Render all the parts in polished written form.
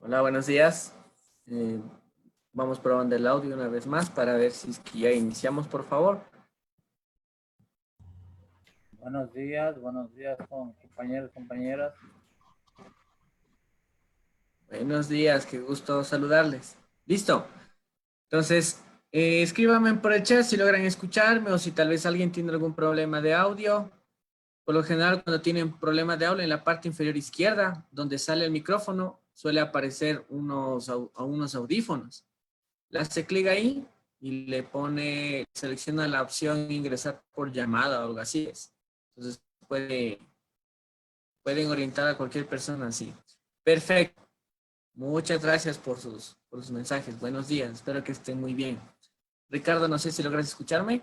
Hola, buenos días. Eh, Vamos probando el audio una vez más para ver si es que ya iniciamos, por favor. Buenos días con compañeros, compañeras. Buenos días, qué gusto saludarles. Listo. Entonces, escríbanme por el chat si logran escucharme o si tal vez alguien tiene algún problema de audio. Por lo general, cuando tienen problemas de audio en la parte inferior izquierda, donde sale el micrófono, suele aparecer unos audífonos. Le hace clic ahí y selecciona la opción ingresar por llamada o algo así. Entonces pueden orientar a cualquier persona así. Perfecto. Muchas gracias por sus mensajes. Buenos días. Espero que estén muy bien. Ricardo, no sé si logras escucharme.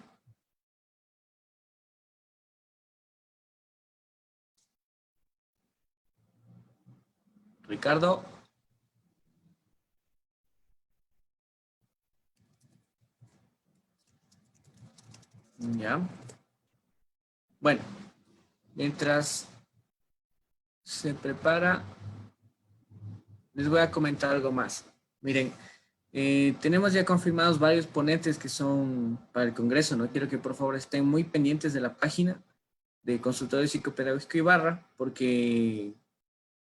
Ricardo, ya. Bueno, mientras se prepara, les voy a comentar algo más. Miren, tenemos ya confirmados varios ponentes que son para el Congreso, ¿no? Quiero que por favor estén muy pendientes de la página de Consultorio Psicopedagógico Ibarra, porque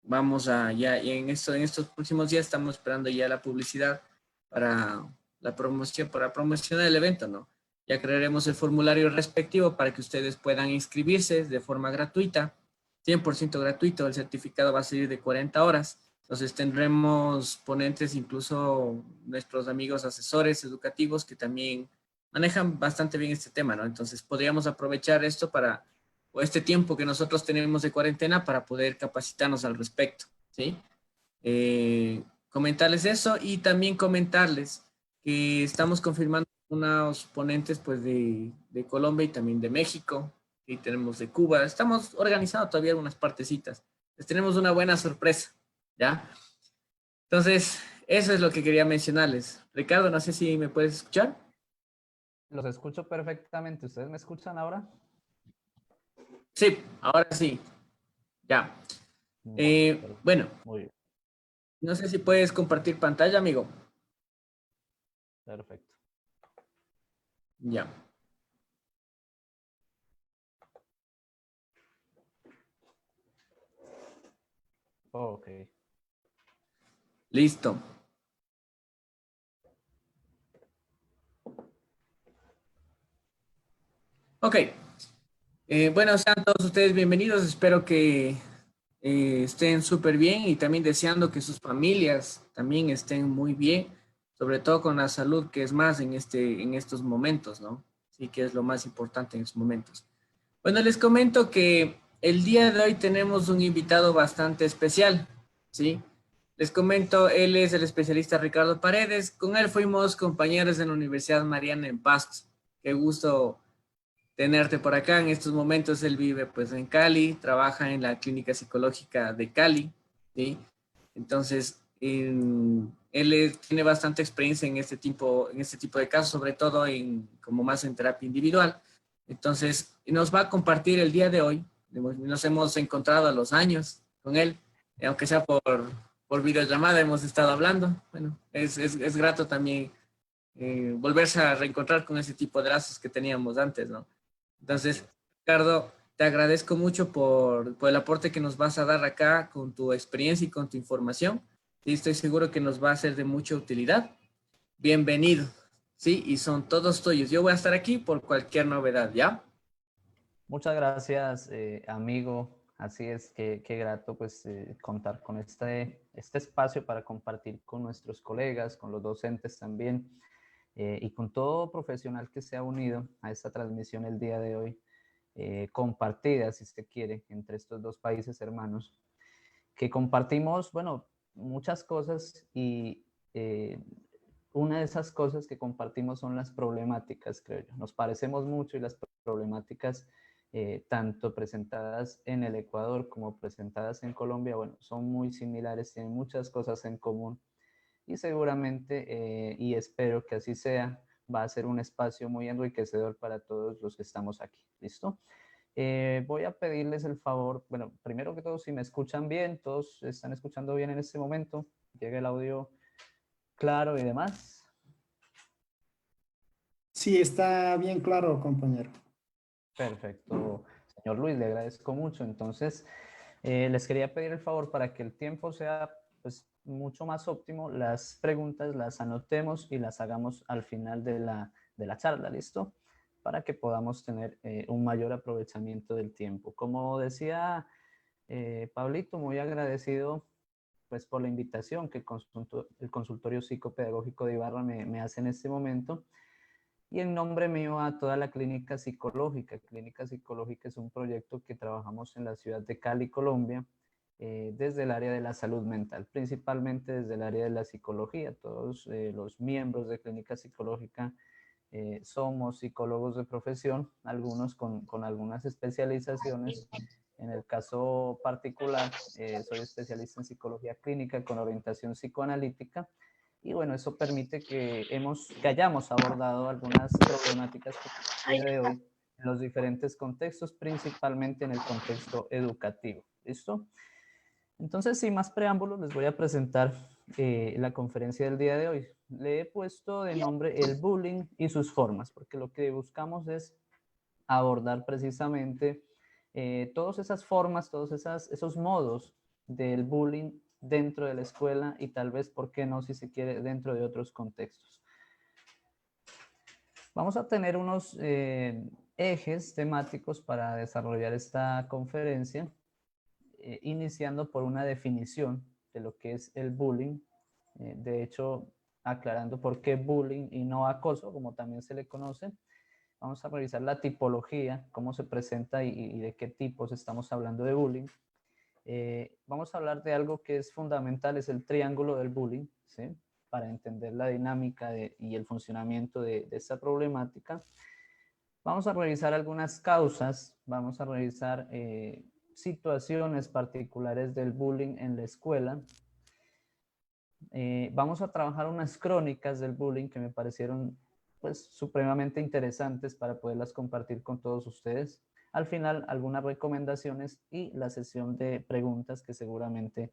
ya en estos próximos días estamos esperando ya la publicidad para la promoción, para promocionar el evento, ¿no? Ya crearemos el formulario respectivo para que ustedes puedan inscribirse de forma gratuita, 100% gratuito. El certificado va a ser de 40 horas. Entonces tendremos ponentes, incluso nuestros amigos asesores educativos que también manejan bastante bien este tema, ¿no? Entonces podríamos aprovechar esto o este tiempo que nosotros tenemos de cuarentena para poder capacitarnos al respecto, ¿sí? Comentarles eso y también comentarles que estamos confirmando unos ponentes pues de Colombia y también de México, y tenemos de Cuba. Estamos organizando todavía algunas partecitas. Les tenemos una buena sorpresa, ¿ya? Entonces, eso es lo que quería mencionarles. Ricardo, no sé si me puedes escuchar. Los escucho perfectamente. ¿Ustedes me escuchan ahora? Sí, ahora sí, ya. Bueno, Bueno, muy bien, no sé si puedes compartir pantalla, amigo. perfecto. Ya. Ok. Listo. Ok. Bueno, sean todos ustedes bienvenidos. Espero que estén súper bien y también deseando que sus familias también estén muy bien, sobre todo con la salud, que es más en estos momentos, ¿no? Sí, que es lo más importante en estos momentos. Bueno, les comento que el día de hoy tenemos un invitado bastante especial, ¿sí? Les comento, él es el especialista Ricardo Paredes. Con él fuimos compañeros en la Universidad Mariana en Pasto. Qué gusto tenerte por acá. En estos momentos él vive pues en Cali, trabaja en la clínica psicológica de Cali, ¿sí? Entonces, tiene bastante experiencia en este tipo de casos, sobre todo como más en terapia individual. Entonces, nos va a compartir el día de hoy. Nos hemos encontrado a los años con él, aunque sea por videollamada, hemos estado hablando. Bueno, es grato también volverse a reencontrar con ese tipo de lazos que teníamos antes, ¿no? Así Entonces, es. Ricardo, te agradezco mucho por el aporte que nos vas a dar acá con tu experiencia y con tu información. Y estoy seguro que nos va a ser de mucha utilidad. Bienvenido, ¿sí? Y son todos tuyos. Yo voy a estar aquí por cualquier novedad, ¿ya? Muchas gracias, amigo. Así es, qué grato pues contar con este espacio para compartir con nuestros colegas, con los docentes también, y con todo profesional que se ha unido a esta transmisión el día de hoy, compartida, si usted quiere, entre estos dos países hermanos, que compartimos, bueno, muchas cosas y una de esas cosas que compartimos son las problemáticas, creo yo. Nos parecemos mucho y las problemáticas, tanto presentadas en el Ecuador como presentadas en Colombia, bueno, son muy similares, tienen muchas cosas en común y seguramente, y espero que así sea, va a ser un espacio muy enriquecedor para todos los que estamos aquí. ¿Listo? Voy a pedirles el favor, bueno, primero que todo, si me escuchan bien, todos están escuchando bien en este momento, llega el audio claro y demás. Sí, está bien claro, compañero. Perfecto, señor Luis, le agradezco mucho. Entonces, les quería pedir el favor para que el tiempo sea pues mucho más óptimo, las preguntas las anotemos y las hagamos al final de la charla, ¿listo? Para que podamos tener un mayor aprovechamiento del tiempo. Como decía Pablito, muy agradecido pues por la invitación que el consultorio psicopedagógico de Ibarra me hace en este momento. Y en nombre mío a toda la clínica psicológica. Clínica psicológica es un proyecto que trabajamos en la ciudad de Cali, Colombia, desde el área de la salud mental, principalmente desde el área de la psicología. Todos los miembros de clínica psicológica somos psicólogos de profesión, algunos con algunas especializaciones. En el caso particular, soy especialista en psicología clínica con orientación psicoanalítica. Y bueno, eso permite que hayamos abordado algunas problemáticas que el día de hoy en los diferentes contextos, principalmente en el contexto educativo. ¿Listo? Entonces, sin más preámbulos, les voy a presentar la conferencia del día de hoy. Le he puesto de nombre el bullying y sus formas, porque lo que buscamos es abordar precisamente todas esas formas, esos modos del bullying dentro de la escuela y tal vez, ¿por qué no, si se quiere, dentro de otros contextos? Vamos a tener unos ejes temáticos para desarrollar esta conferencia, iniciando por una definición de lo que es el bullying. De hecho, aclarando por qué bullying y no acoso, como también se le conoce. Vamos a revisar la tipología, cómo se presenta y de qué tipos estamos hablando de bullying. Vamos a hablar de algo que es fundamental, es el triángulo del bullying, ¿sí? Para entender la dinámica y el funcionamiento de esta problemática. Vamos a revisar algunas causas, vamos a revisar situaciones particulares del bullying en la escuela. Vamos a trabajar unas crónicas del bullying que me parecieron pues supremamente interesantes para poderlas compartir con todos ustedes. Al final, algunas recomendaciones y la sesión de preguntas que seguramente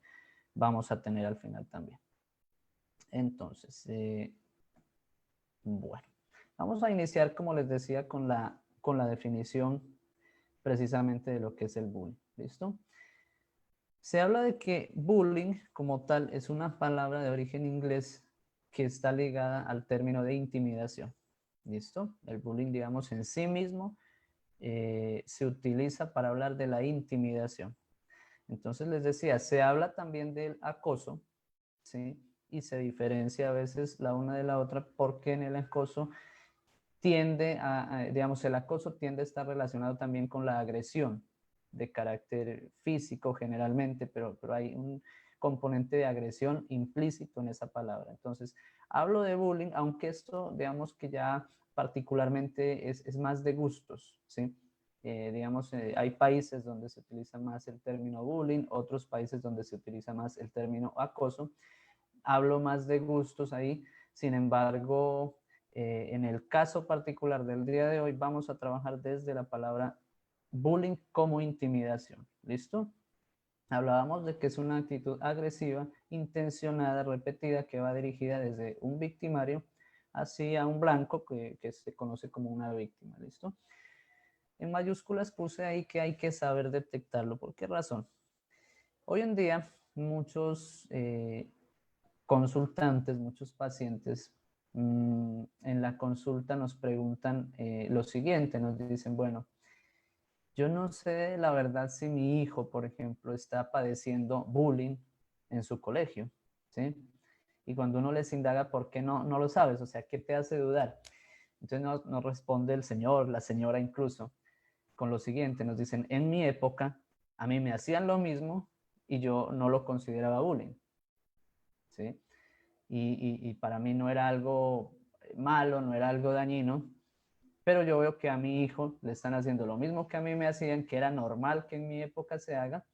vamos a tener al final también. Entonces, bueno, vamos a iniciar, como les decía, con la definición precisamente de lo que es el bullying. ¿Listo? Se habla de que bullying como tal es una palabra de origen inglés que está ligada al término de intimidación. ¿Listo? El bullying, digamos, en sí mismo se utiliza para hablar de la intimidación. Entonces les decía, se habla también del acoso, ¿sí? Y se diferencia a veces la una de la otra porque en el acoso digamos, el acoso tiende a estar relacionado también con la agresión de carácter físico generalmente, pero hay un componente de agresión implícito en esa palabra. Entonces, hablo de bullying, aunque esto, digamos que ya particularmente es más de gustos, ¿sí? Digamos, hay países donde se utiliza más el término bullying, otros países donde se utiliza más el término acoso. Hablo más de gustos ahí, sin embargo, en el caso particular del día de hoy vamos a trabajar desde la palabra bullying como intimidación. ¿Listo? Hablábamos de que es una actitud agresiva, intencionada, repetida, que va dirigida desde un victimario hacia un blanco que se conoce como una víctima. ¿Listo? En mayúsculas puse ahí que hay que saber detectarlo. ¿Por qué razón? Hoy en día muchos consultantes, muchos pacientes en la consulta nos preguntan lo siguiente, nos dicen, bueno, yo no sé la verdad si mi hijo, por ejemplo, está padeciendo bullying en su colegio, ¿sí? Y cuando uno les indaga, ¿por qué no lo sabes? O sea, ¿qué te hace dudar? Entonces nos responde el señor, la señora incluso, con lo siguiente, nos dicen, en mi época, a mí me hacían lo mismo y yo no lo consideraba bullying, ¿sí? Y para mí no era algo malo, no era algo dañino, pero yo veo que a mi hijo le están haciendo lo mismo que a mí me hacían, que era normal que en mi época se haga,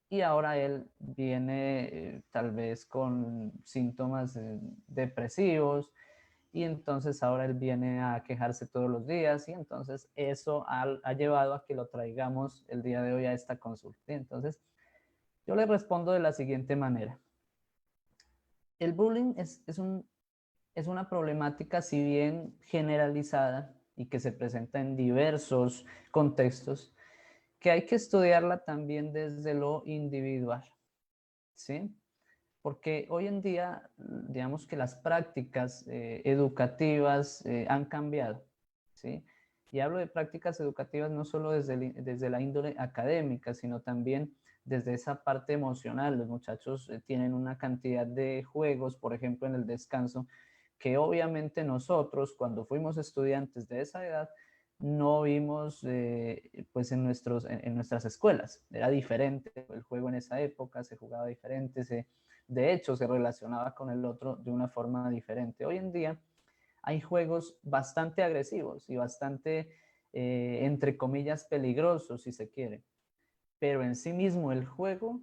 y ahora él viene tal vez con síntomas depresivos y entonces ahora él viene a quejarse todos los días y entonces eso ha llevado a que lo traigamos el día de hoy a esta consulta. ¿Sí? Entonces yo le respondo de la siguiente manera. El bullying es una problemática, si bien generalizada y que se presenta en diversos contextos, que hay que estudiarla también desde lo individual, ¿sí? Porque hoy en día, digamos que las prácticas educativas han cambiado, ¿sí? Y hablo de prácticas educativas no solo desde la índole académica, sino también desde esa parte emocional. Los muchachos tienen una cantidad de juegos, por ejemplo, en el descanso, que obviamente nosotros, cuando fuimos estudiantes de esa edad, no vimos pues en nuestras escuelas. Era diferente el juego en esa época, se jugaba diferente, de hecho se relacionaba con el otro de una forma diferente. Hoy en día hay juegos bastante agresivos y bastante, entre comillas, peligrosos, si se quiere. Pero en sí mismo el juego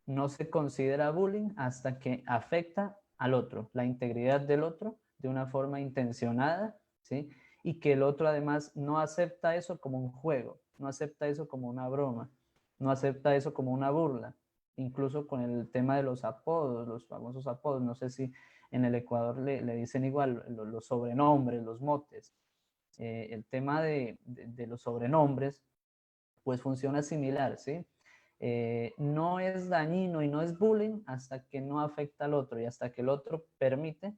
no se considera bullying hasta que afecta al otro, la integridad del otro de una forma intencionada, ¿sí? Y que el otro además no acepta eso como un juego, no acepta eso como una broma, no acepta eso como una burla. Incluso con el tema de los apodos, los famosos apodos, no sé si en el Ecuador le dicen igual los sobrenombres, los motes. El tema de los sobrenombres, pues funciona similar, ¿sí? No es dañino y no es bullying hasta que no afecta al otro y hasta que el otro permite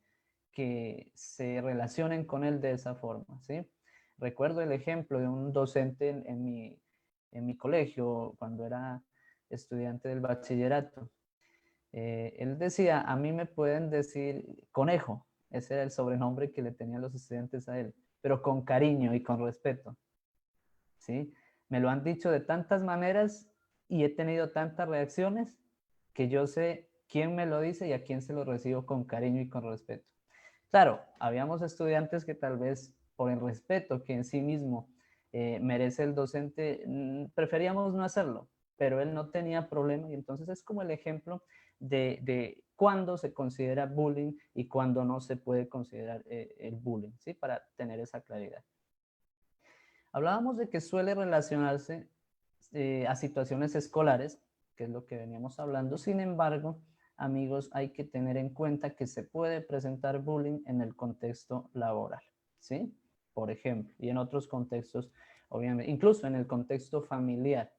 que se relacionen con él de esa forma, ¿sí? Recuerdo el ejemplo de un docente en mi colegio cuando era estudiante del bachillerato. Él decía, a mí me pueden decir conejo, ese era el sobrenombre que le tenían los estudiantes a él, pero con cariño y con respeto, ¿sí? Me lo han dicho de tantas maneras y he tenido tantas reacciones que yo sé quién me lo dice y a quién se lo recibo con cariño y con respeto. Claro, habíamos estudiantes que tal vez por el respeto que en sí mismo merece el docente, preferíamos no hacerlo, pero él no tenía problema y entonces es como el ejemplo de cuándo se considera bullying y cuándo no se puede considerar el bullying, ¿sí? Para tener esa claridad. Hablábamos de que suele relacionarse a situaciones escolares, que es lo que veníamos hablando. Sin embargo, amigos, hay que tener en cuenta que se puede presentar bullying en el contexto laboral, ¿sí? Por ejemplo, y en otros contextos, obviamente, incluso en el contexto familiar,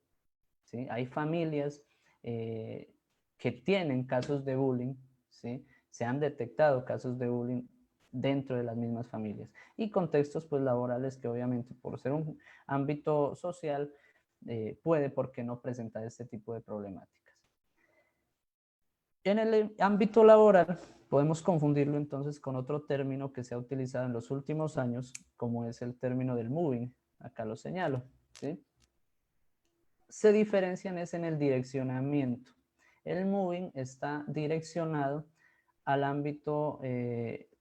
¿sí? Hay familias que tienen casos de bullying, ¿sí? Se han detectado casos de bullying dentro de las mismas familias y contextos pues laborales que obviamente por ser un ámbito social puede, ¿por qué no presentar este tipo de problemáticas? En el ámbito laboral podemos confundirlo entonces con otro término que se ha utilizado en los últimos años, como es el término del moving. Acá lo señalo, ¿sí? Se diferencian es en el direccionamiento. El moving está direccionado al ámbito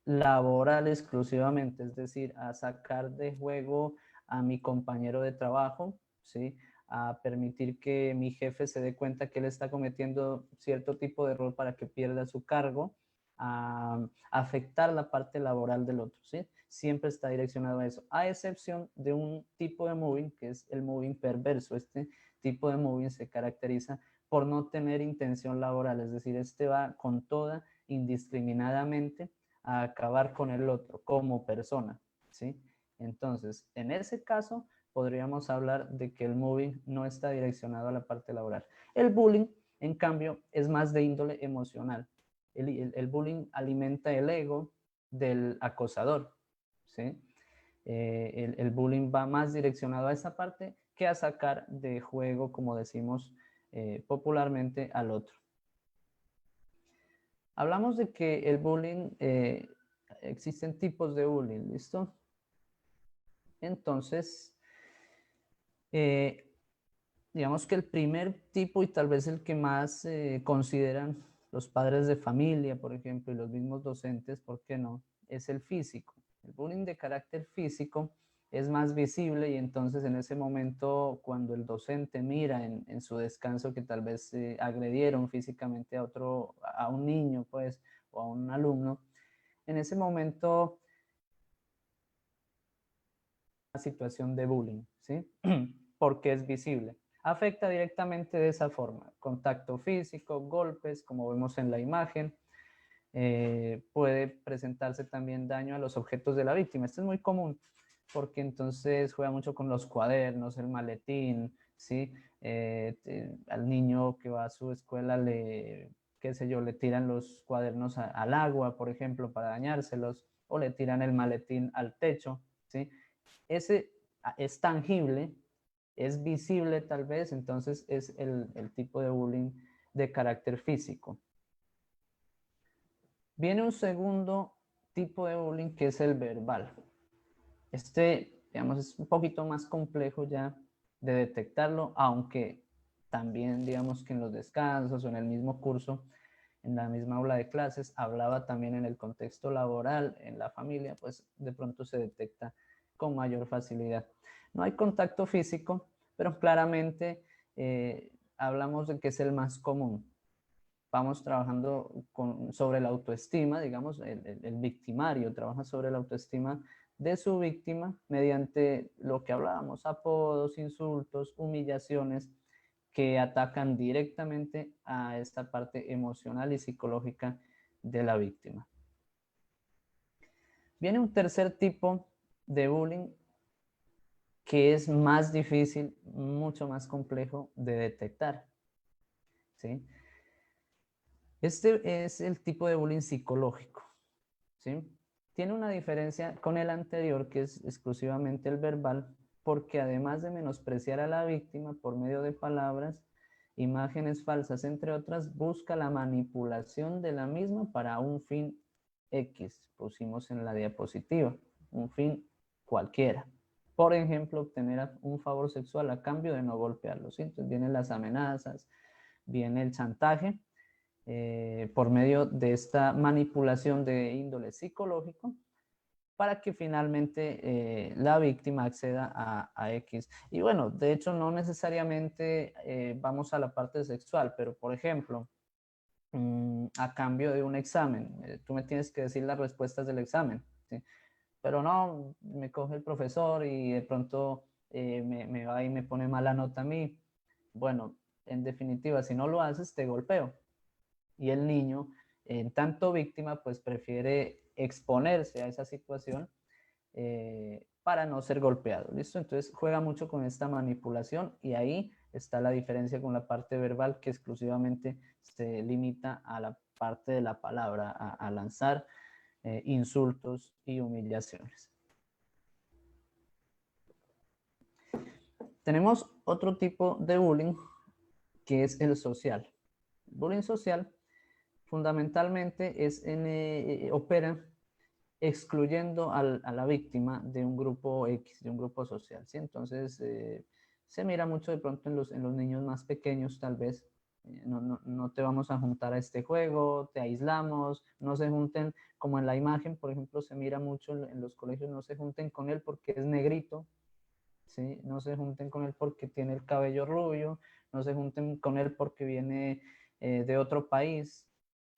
laboral exclusivamente, es decir, a sacar de juego a mi compañero de trabajo, ¿sí? A permitir que mi jefe se dé cuenta que él está cometiendo cierto tipo de error para que pierda su cargo, a afectar la parte laboral del otro, ¿sí? Siempre está direccionado a eso, a excepción de un tipo de moving que es el moving perverso. Este tipo de moving se caracteriza por no tener intención laboral, es decir, este va con toda indiscriminadamente a acabar con el otro como persona, ¿sí? Entonces, en ese caso, podríamos hablar de que el moving no está direccionado a la parte laboral. El bullying, en cambio, es más de índole emocional. El bullying alimenta el ego del acosador, ¿sí? El bullying va más direccionado a esa parte que a sacar de juego, como decimos popularmente, al otro. Hablamos de que el bullying, existen tipos de bullying, ¿listo? Entonces, digamos que el primer tipo y tal vez el que más consideran los padres de familia, por ejemplo, y los mismos docentes, ¿por qué no? Es el físico. El bullying de carácter físico es más visible y entonces en ese momento cuando el docente mira en su descanso que tal vez agredieron físicamente a un niño, pues, o a un alumno, en ese momento situación de bullying, ¿sí? Porque es visible. Afecta directamente de esa forma, contacto físico, golpes, como vemos en la imagen. Puede presentarse también daño a los objetos de la víctima. Esto es muy común porque entonces juega mucho con los cuadernos, el maletín, ¿sí? Al niño que va a su escuela qué sé yo, le tiran los cuadernos al agua, por ejemplo, para dañárselos, o le tiran el maletín al techo, ¿sí? Ese es tangible, es visible tal vez, entonces es el tipo de bullying de carácter físico. Viene un segundo tipo de bullying que es el verbal. Este, digamos, es un poquito más complejo ya de detectarlo, aunque también, digamos, que en los descansos o en el mismo curso, en la misma aula de clases, hablaba también en el contexto laboral, en la familia, pues de pronto se detecta con mayor facilidad. No hay contacto físico, pero claramente hablamos de que es el más común. Vamos trabajando sobre la autoestima, digamos, el victimario trabaja sobre la autoestima de su víctima mediante lo que hablábamos, apodos, insultos, humillaciones que atacan directamente a esta parte emocional y psicológica de la víctima. Viene un tercer tipo de bullying que es más difícil, mucho más complejo de detectar, ¿sí? Este es el tipo de bullying psicológico, ¿sí? Tiene una diferencia con el anterior, que es exclusivamente el verbal, porque además de menospreciar a la víctima por medio de palabras, imágenes falsas, entre otras, busca la manipulación de la misma para un fin X, pusimos en la diapositiva, un fin cualquiera. Por ejemplo, obtener un favor sexual a cambio de no golpearlo, ¿sí? Entonces vienen las amenazas, viene el chantaje, por medio de esta manipulación de índole psicológico para que finalmente la víctima acceda a X. Y bueno, de hecho no necesariamente vamos a la parte sexual, pero por ejemplo, a cambio de un examen, tú me tienes que decir las respuestas del examen, ¿sí? Pero no, me coge el profesor y de pronto me va y me pone mala nota a mí. Bueno, en definitiva, si no lo haces, te golpeo. Y el niño, en tanto víctima, pues prefiere exponerse a esa situación para no ser golpeado, ¿listo? Entonces juega mucho con esta manipulación y ahí está la diferencia con la parte verbal que exclusivamente se limita a la parte de la palabra, a lanzar insultos y humillaciones. Tenemos otro tipo de bullying que es el social. El bullying social fundamentalmente opera excluyendo a la víctima de un grupo X, de un grupo social, ¿sí? Entonces, se mira mucho de pronto en los niños más pequeños, tal vez, no te vamos a juntar a este juego, te aislamos, no se junten, como en la imagen, por ejemplo, se mira mucho en los colegios, no se junten con él porque es negrito, ¿sí? No se junten con él porque tiene el cabello rubio, no se junten con él porque viene de otro país,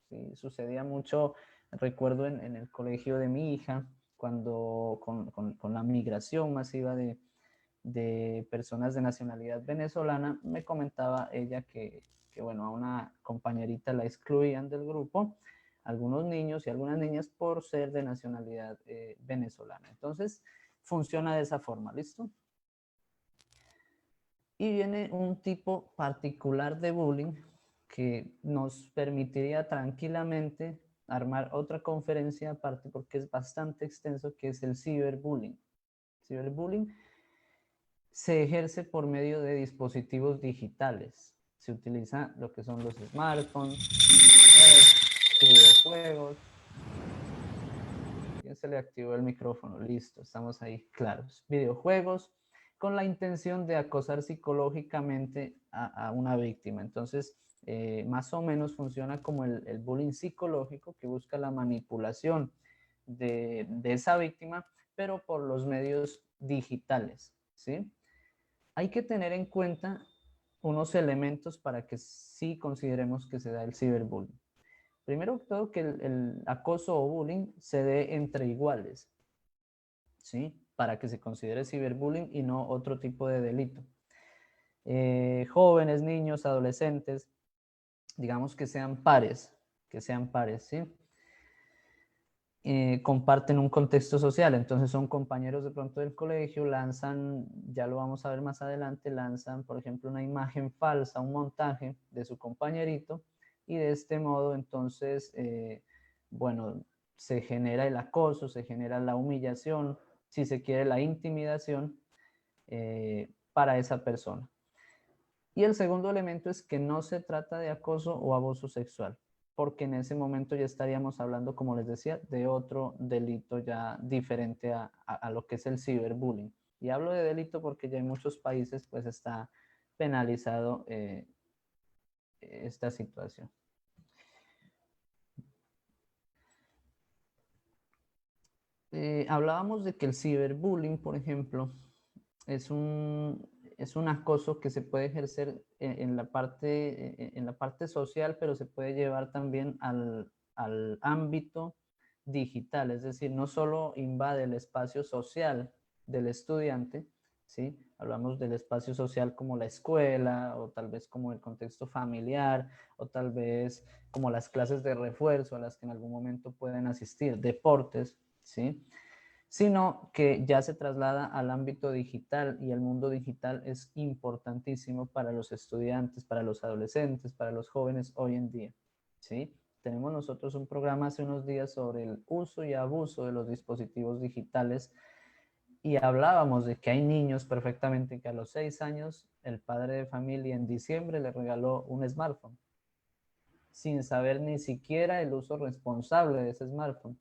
¿sí? Sucedía mucho, recuerdo en el colegio de mi hija, cuando con la migración masiva de personas de nacionalidad venezolana, me comentaba ella que, bueno, a una compañerita la excluían del grupo, algunos niños y algunas niñas por ser de nacionalidad venezolana. Entonces, funciona de esa forma, ¿listo? Y viene un tipo particular de bullying que nos permitiría tranquilamente armar otra conferencia aparte porque es bastante extenso, que es el ciberbullying. Ciberbullying se ejerce por medio de dispositivos digitales. Se utiliza lo que son los smartphones, videojuegos. ¿Quién se le activó el micrófono? Listo, estamos ahí claros. Videojuegos con la intención de acosar psicológicamente a una víctima. Entonces, más o menos funciona como el bullying psicológico que busca la manipulación de esa víctima, pero por los medios digitales, ¿sí? Hay que tener en cuenta unos elementos para que sí consideremos que se da el ciberbullying. Primero que todo, que el acoso o bullying se dé entre iguales, ¿sí? para que se considere ciberbullying y no otro tipo de delito. Jóvenes, niños, adolescentes, digamos que sean pares, ¿sí? Comparten un contexto social, entonces son compañeros de pronto del colegio, lanzan, ya lo vamos a ver más adelante, lanzan, por ejemplo, una imagen falsa, un montaje de su compañerito, y de este modo, entonces, bueno, se genera el acoso, se genera la humillación, si se quiere, la intimidación para esa persona. Y el segundo elemento es que no se trata de acoso o abuso sexual, porque en ese momento ya estaríamos hablando, como les decía, de otro delito ya diferente a lo que es el ciberbullying. Y hablo de delito porque ya en muchos países pues está penalizado esta situación. Hablábamos de que el ciberbullying, por ejemplo, es un acoso que se puede ejercer en la parte social, pero se puede llevar también al ámbito digital, es decir, no solo invade el espacio social del estudiante, ¿sí? Hablamos del espacio social como la escuela, o tal vez como el contexto familiar, o tal vez como las clases de refuerzo a las que en algún momento pueden asistir, deportes, ¿sí? Sino que ya se traslada al ámbito digital, y el mundo digital es importantísimo para los estudiantes, para los adolescentes, para los jóvenes hoy en día, ¿sí? Tenemos nosotros un programa hace unos días sobre el uso y abuso de los dispositivos digitales, y hablábamos de que hay niños perfectamente que a los 6 años el padre de familia en diciembre le regaló un smartphone, sin saber ni siquiera el uso responsable de ese smartphone.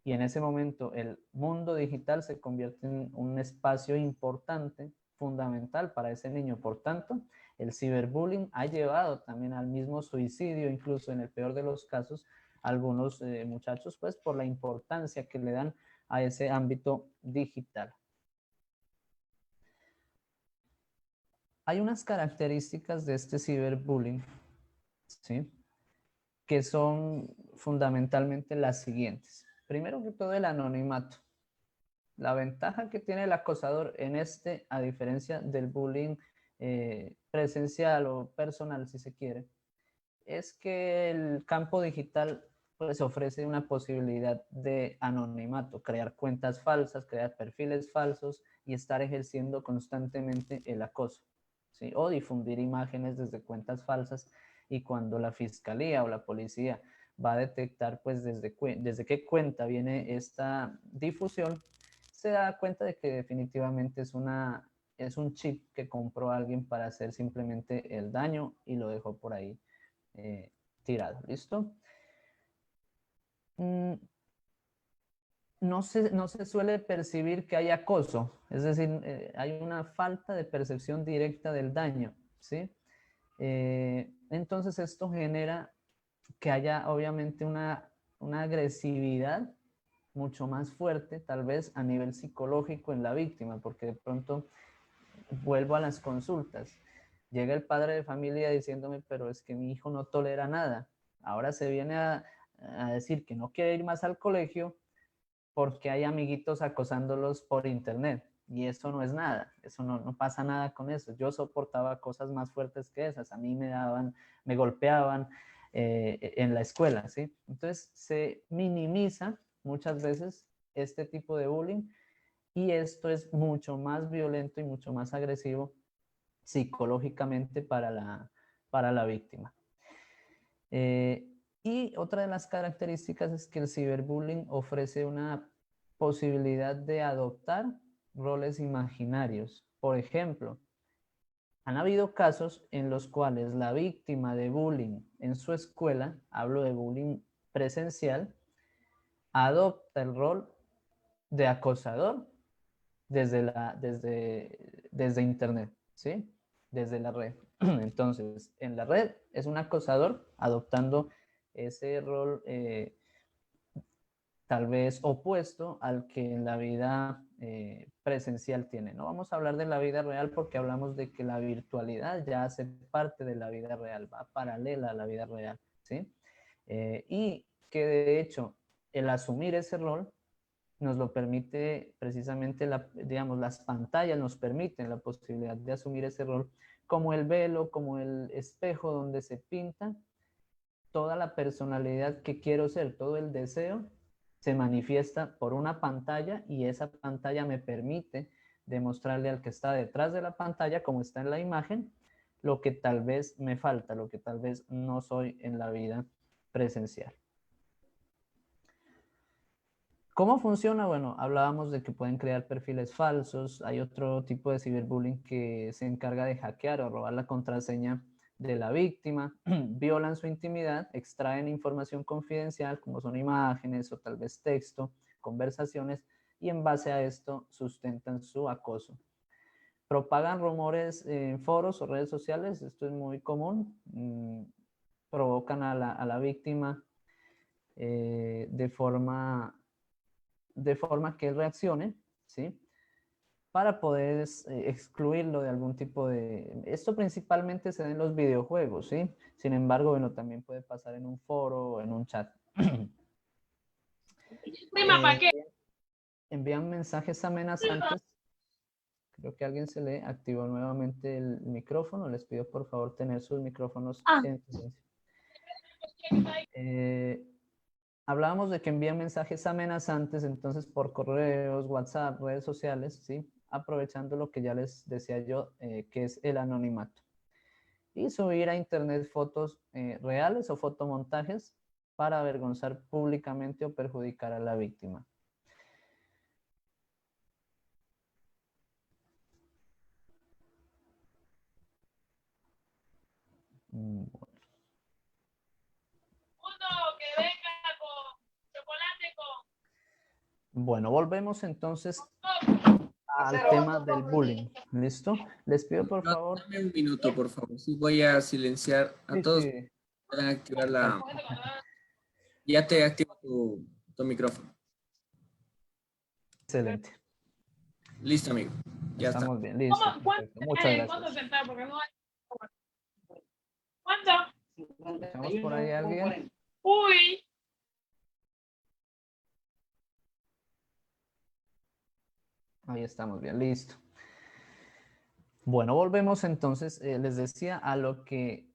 Y en ese momento el mundo digital se convierte en un espacio importante, fundamental para ese niño. Por tanto, el ciberbullying ha llevado también al mismo suicidio, incluso en el peor de los casos, algunos muchachos, pues por la importancia que le dan a ese ámbito digital. Hay unas características de este ciberbullying, ¿sí?, que son fundamentalmente las siguientes. Primero que todo, el anonimato. La ventaja que tiene el acosador en este, a diferencia del bullying presencial o personal, si se quiere, es que el campo digital pues ofrece una posibilidad de anonimato, crear cuentas falsas, crear perfiles falsos y estar ejerciendo constantemente el acoso, ¿sí? O difundir imágenes desde cuentas falsas, y cuando la fiscalía o la policía va a detectar pues desde qué cuenta viene esta difusión, se da cuenta de que definitivamente es un chip que compró alguien para hacer simplemente el daño y lo dejó por ahí tirado. ¿Listo? No se suele percibir que hay acoso, es decir, hay una falta de percepción directa del daño, ¿sí? Entonces esto genera que haya obviamente una agresividad mucho más fuerte, tal vez a nivel psicológico en la víctima, porque de pronto vuelvo a las consultas. Llega el padre de familia diciéndome, pero es que mi hijo no tolera nada. Ahora se viene a decir que no quiere ir más al colegio porque hay amiguitos acosándolos por internet. Y eso no es nada, eso no pasa nada con eso. Yo soportaba cosas más fuertes que esas. A mí me golpeaban en la escuela, ¿sí? Entonces se minimiza muchas veces este tipo de bullying, y esto es mucho más violento y mucho más agresivo psicológicamente para la víctima. Y otra de las características es que el ciberbullying ofrece una posibilidad de adoptar roles imaginarios. Por ejemplo, han habido casos en los cuales la víctima de bullying en su escuela, hablo de bullying presencial, adopta el rol de acosador desde internet, ¿sí? Desde la red. Entonces, en la red es un acosador adoptando ese rol tal vez opuesto al que en la vida presencial tiene. No vamos a hablar de la vida real porque hablamos de que la virtualidad ya hace parte de la vida real, va paralela a la vida real, ¿sí? Y que de hecho el asumir ese rol nos lo permite precisamente, digamos, las pantallas nos permiten la posibilidad de asumir ese rol como el velo, como el espejo donde se pinta toda la personalidad que quiero ser, todo el deseo se manifiesta por una pantalla y esa pantalla me permite demostrarle al que está detrás de la pantalla, como está en la imagen, lo que tal vez me falta, lo que tal vez no soy en la vida presencial. ¿Cómo funciona? Bueno, hablábamos de que pueden crear perfiles falsos. Hay otro tipo de ciberbullying que se encarga de hackear o robar la contraseña de la víctima, violan su intimidad, extraen información confidencial como son imágenes o tal vez texto, conversaciones, y en base a esto sustentan su acoso. Propagan rumores en foros o redes sociales, esto es muy común, provocan a la víctima de forma que reaccione, ¿sí? Para poder excluirlo de algún tipo de... Esto principalmente se da en los videojuegos, ¿sí? Sin embargo, bueno, también puede pasar en un foro o en un chat. Envían mensajes amenazantes. Creo que a alguien se le activó nuevamente el micrófono. Les pido por favor tener sus micrófonos en silencio. Hablábamos de que envían mensajes amenazantes, entonces por correos, WhatsApp, redes sociales, ¿sí? Aprovechando lo que ya les decía yo, que es el anonimato. Y subir a internet fotos reales o fotomontajes para avergonzar públicamente o perjudicar a la víctima. Bueno. Bueno, volvemos entonces al tema del bullying. ¿Listo? Les pido por favor. Dame un minuto, por favor. Sí, voy a silenciar a Sí, todos. sí. Pueden activar la... Ya te activo tu micrófono. Excelente. Listo, amigo. Ya está. Estamos bien, listo. Perfecto. Muchas gracias. ¿Tenemos por ahí a alguien? Uy. Ahí estamos bien, listo. Bueno, volvemos entonces, les decía, a lo que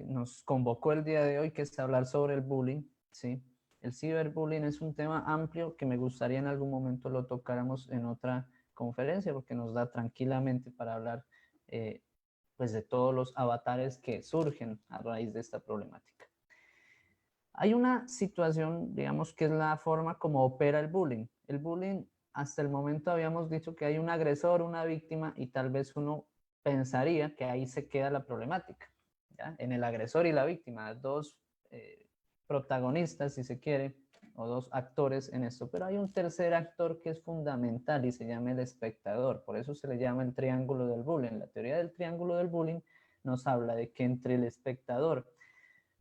nos convocó el día de hoy, que es hablar sobre el bullying, ¿sí? El ciberbullying es un tema amplio que me gustaría en algún momento lo tocáramos en otra conferencia, porque nos da tranquilamente para hablar pues de todos los avatares que surgen a raíz de esta problemática. Hay una situación, digamos, que es la forma como opera el bullying. El bullying, hasta el momento habíamos dicho que hay un agresor, una víctima, y tal vez uno pensaría que ahí se queda la problemática, ¿ya? En el agresor y la víctima, dos protagonistas, si se quiere, o dos actores en esto, pero hay un tercer actor que es fundamental y se llama el espectador, por eso se le llama el triángulo del bullying. La teoría del triángulo del bullying nos habla de que entre el espectador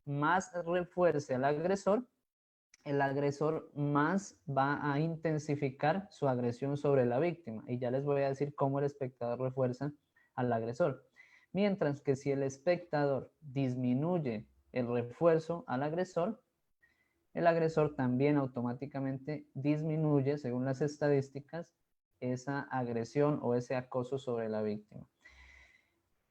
más refuerce al agresor, el agresor más va a intensificar su agresión sobre la víctima. Y ya les voy a decir cómo el espectador refuerza al agresor. Mientras que si el espectador disminuye el refuerzo al agresor, el agresor también automáticamente disminuye, según las estadísticas, esa agresión o ese acoso sobre la víctima.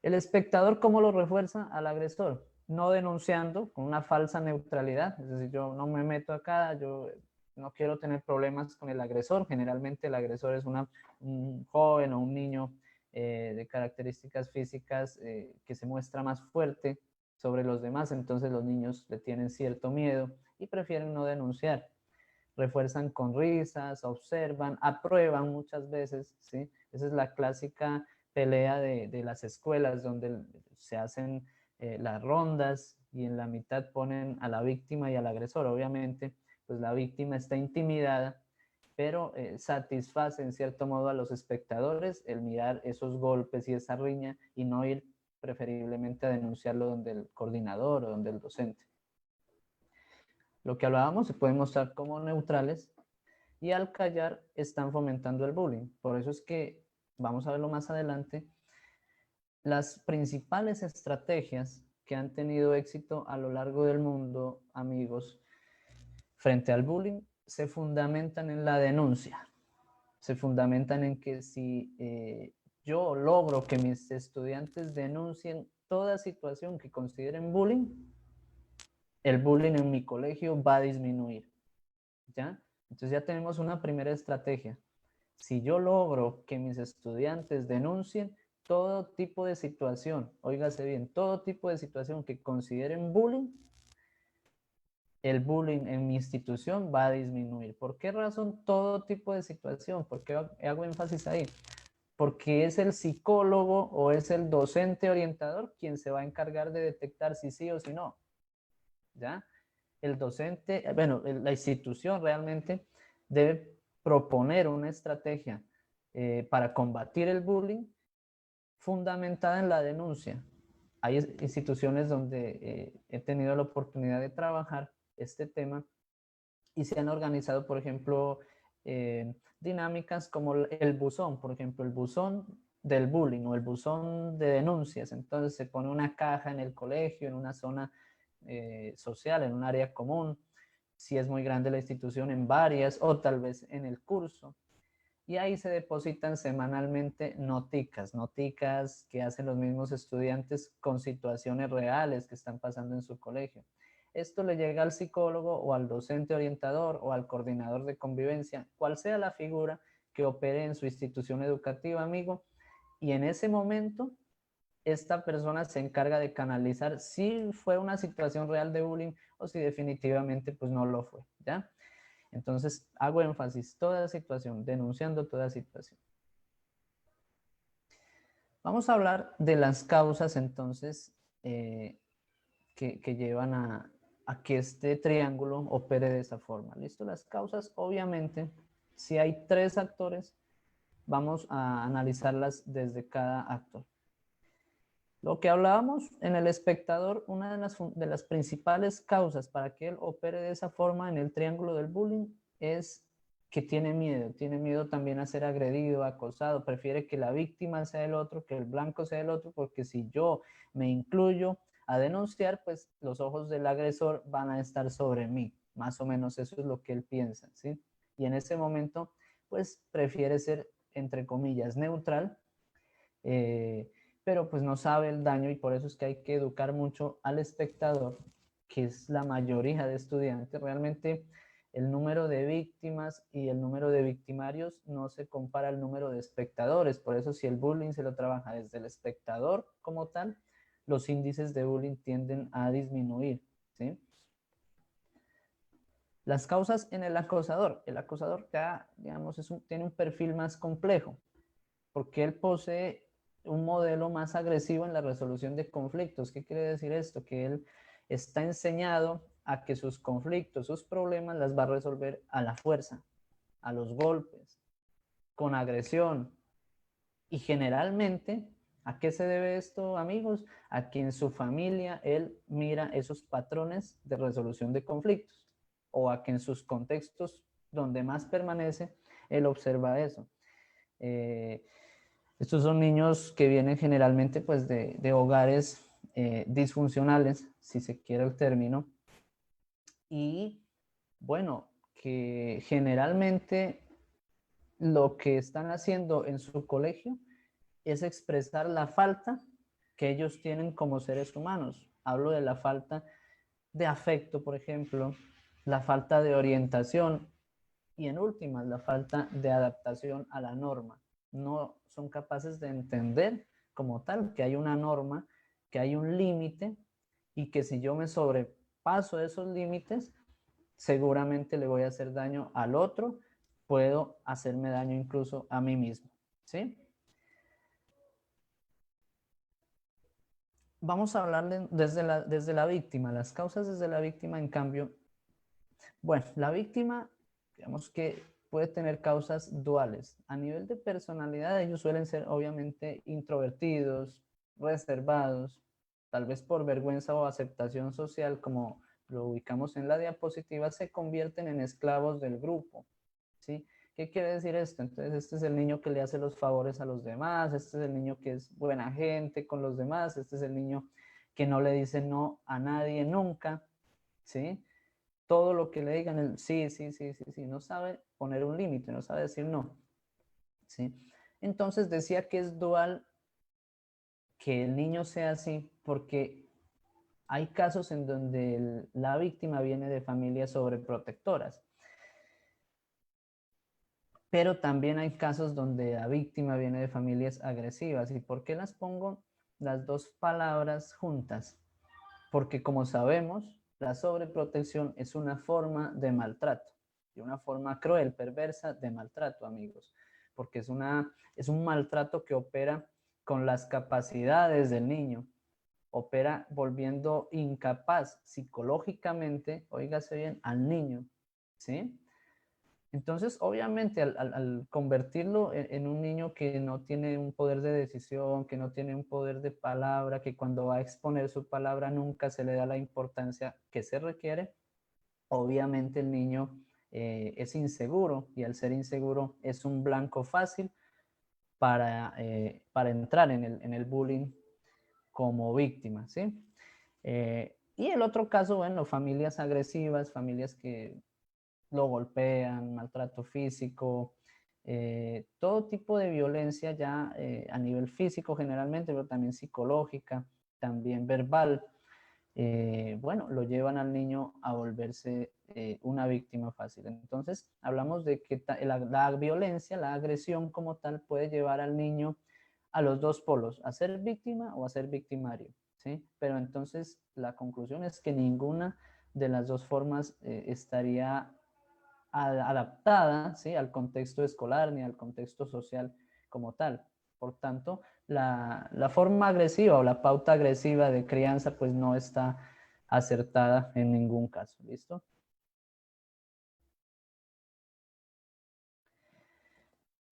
El espectador, ¿cómo lo refuerza al agresor? No denunciando, con una falsa neutralidad, es decir, yo no me meto acá, yo no quiero tener problemas con el agresor. Generalmente el agresor es un joven o un niño de características físicas que se muestra más fuerte sobre los demás, entonces los niños le tienen cierto miedo y prefieren no denunciar. Refuerzan con risas, observan, aprueban muchas veces, ¿sí? Esa es la clásica pelea de las escuelas donde se hacen las rondas y en la mitad ponen a la víctima y al agresor. Obviamente, pues la víctima está intimidada, pero satisface en cierto modo a los espectadores el mirar esos golpes y esa riña y no ir preferiblemente a denunciarlo donde el coordinador o donde el docente. Lo que hablábamos se pueden mostrar como neutrales y al callar están fomentando el bullying. Por eso es que, vamos a verlo más adelante, las principales estrategias que han tenido éxito a lo largo del mundo, amigos, frente al bullying, se fundamentan en la denuncia, se fundamentan en que si yo logro que mis estudiantes denuncien toda situación que consideren bullying, el bullying en mi colegio va a disminuir, ¿ya? Entonces ya tenemos una primera estrategia. Si yo logro que mis estudiantes denuncien todo tipo de situación, óigase bien, todo tipo de situación que consideren bullying, el bullying en mi institución va a disminuir. ¿Por qué razón todo tipo de situación? ¿Por qué hago énfasis ahí? Porque es el psicólogo o es el docente orientador quien se va a encargar de detectar si sí o si no, ¿ya? El docente, bueno, la institución realmente debe proponer una estrategia para combatir el bullying fundamentada en la denuncia. Hay instituciones donde he tenido la oportunidad de trabajar este tema y se han organizado, por ejemplo, dinámicas como el buzón, por ejemplo, el buzón del bullying o el buzón de denuncias. Entonces se pone una caja en el colegio, en una zona social, en un área común, si es muy grande la institución, en varias o tal vez en el curso. Y ahí se depositan semanalmente noticas que hacen los mismos estudiantes con situaciones reales que están pasando en su colegio. Esto le llega al psicólogo o al docente orientador o al coordinador de convivencia, cual sea la figura que opere en su institución educativa, amigo, y en ese momento esta persona se encarga de canalizar si fue una situación real de bullying o si definitivamente pues no lo fue, ¿ya? Entonces hago énfasis, toda situación, denunciando toda situación. Vamos a hablar de las causas entonces que llevan a que este triángulo opere de esa forma. ¿Listo? Las causas, obviamente, si hay 3 actores, vamos a analizarlas desde cada actor. Lo que hablábamos en el espectador, una de las principales causas para que él opere de esa forma en el triángulo del bullying es que tiene miedo también a ser agredido, acosado, prefiere que la víctima sea el otro, que el blanco sea el otro, porque si yo me incluyo a denunciar, pues los ojos del agresor van a estar sobre mí, más o menos eso es lo que él piensa, ¿sí? Y en ese momento, pues prefiere ser, entre comillas, neutral, pero pues no sabe el daño y por eso es que hay que educar mucho al espectador, que es la mayoría de estudiantes. Realmente el número de víctimas y el número de victimarios no se compara al número de espectadores, por eso si el bullying se lo trabaja desde el espectador como tal, los índices de bullying tienden a disminuir, ¿sí? Las causas en el acosador ya, digamos, tiene un perfil más complejo, porque él posee un modelo más agresivo en la resolución de conflictos. ¿Qué quiere decir esto? Que él está enseñado a que sus conflictos, sus problemas las va a resolver a la fuerza, a los golpes, con agresión. Y generalmente, ¿a qué se debe esto, amigos? A que en su familia él mira esos patrones de resolución de conflictos o a que en sus contextos donde más permanece, él observa eso. Estos son niños que vienen generalmente pues de hogares disfuncionales, si se quiere el término, y bueno, que generalmente lo que están haciendo en su colegio es expresar la falta que ellos tienen como seres humanos. Hablo de la falta de afecto, por ejemplo, la falta de orientación y en últimas la falta de adaptación a la norma. No son capaces de entender como tal que hay una norma, que hay un límite y que si yo me sobrepaso esos límites, seguramente le voy a hacer daño al otro, puedo hacerme daño incluso a mí mismo, ¿sí? Vamos a hablar desde la víctima, las causas desde la víctima, en cambio, bueno, la víctima, digamos que puede tener causas duales. A nivel de personalidad, ellos suelen ser obviamente introvertidos, reservados, tal vez por vergüenza o aceptación social, como lo ubicamos en la diapositiva, se convierten en esclavos del grupo, ¿sí? ¿Qué quiere decir esto? Entonces, este es el niño que le hace los favores a los demás, este es el niño que es buena gente con los demás, este es el niño que no le dice no a nadie nunca, ¿sí? todo lo que le digan, sí, sí, sí, sí, sí, no sabe poner un límite, no sabe decir no, ¿sí? Entonces decía que es dual que el niño sea así porque hay casos en donde la víctima viene de familias sobreprotectoras, pero también hay casos donde la víctima viene de familias agresivas. ¿Y por qué las pongo las dos palabras juntas? Porque como sabemos, la sobreprotección es una forma de maltrato, y una forma cruel, perversa de maltrato, amigos, porque es un maltrato que opera con las capacidades del niño, opera volviendo incapaz psicológicamente, óigase bien, al niño, ¿sí? Entonces, obviamente, al convertirlo en un niño que no tiene un poder de decisión, que no tiene un poder de palabra, que cuando va a exponer su palabra nunca se le da la importancia que se requiere, obviamente el niño es inseguro, y al ser inseguro es un blanco fácil para entrar en el bullying como víctima, ¿sí? Y el otro caso, bueno, familias agresivas, familias que lo golpean, maltrato físico, todo tipo de violencia ya a nivel físico generalmente, pero también psicológica, también verbal, bueno, lo llevan al niño a volverse una víctima fácil. Entonces, hablamos de que la violencia, la agresión como tal, puede llevar al niño a los dos polos, a ser víctima o a ser victimario, ¿sí? Pero entonces la conclusión es que ninguna de las dos formas estaría adaptada, ¿sí?, al contexto escolar ni al contexto social como tal. Por tanto, la forma agresiva o la pauta agresiva de crianza pues no está acertada en ningún caso. ¿Listo?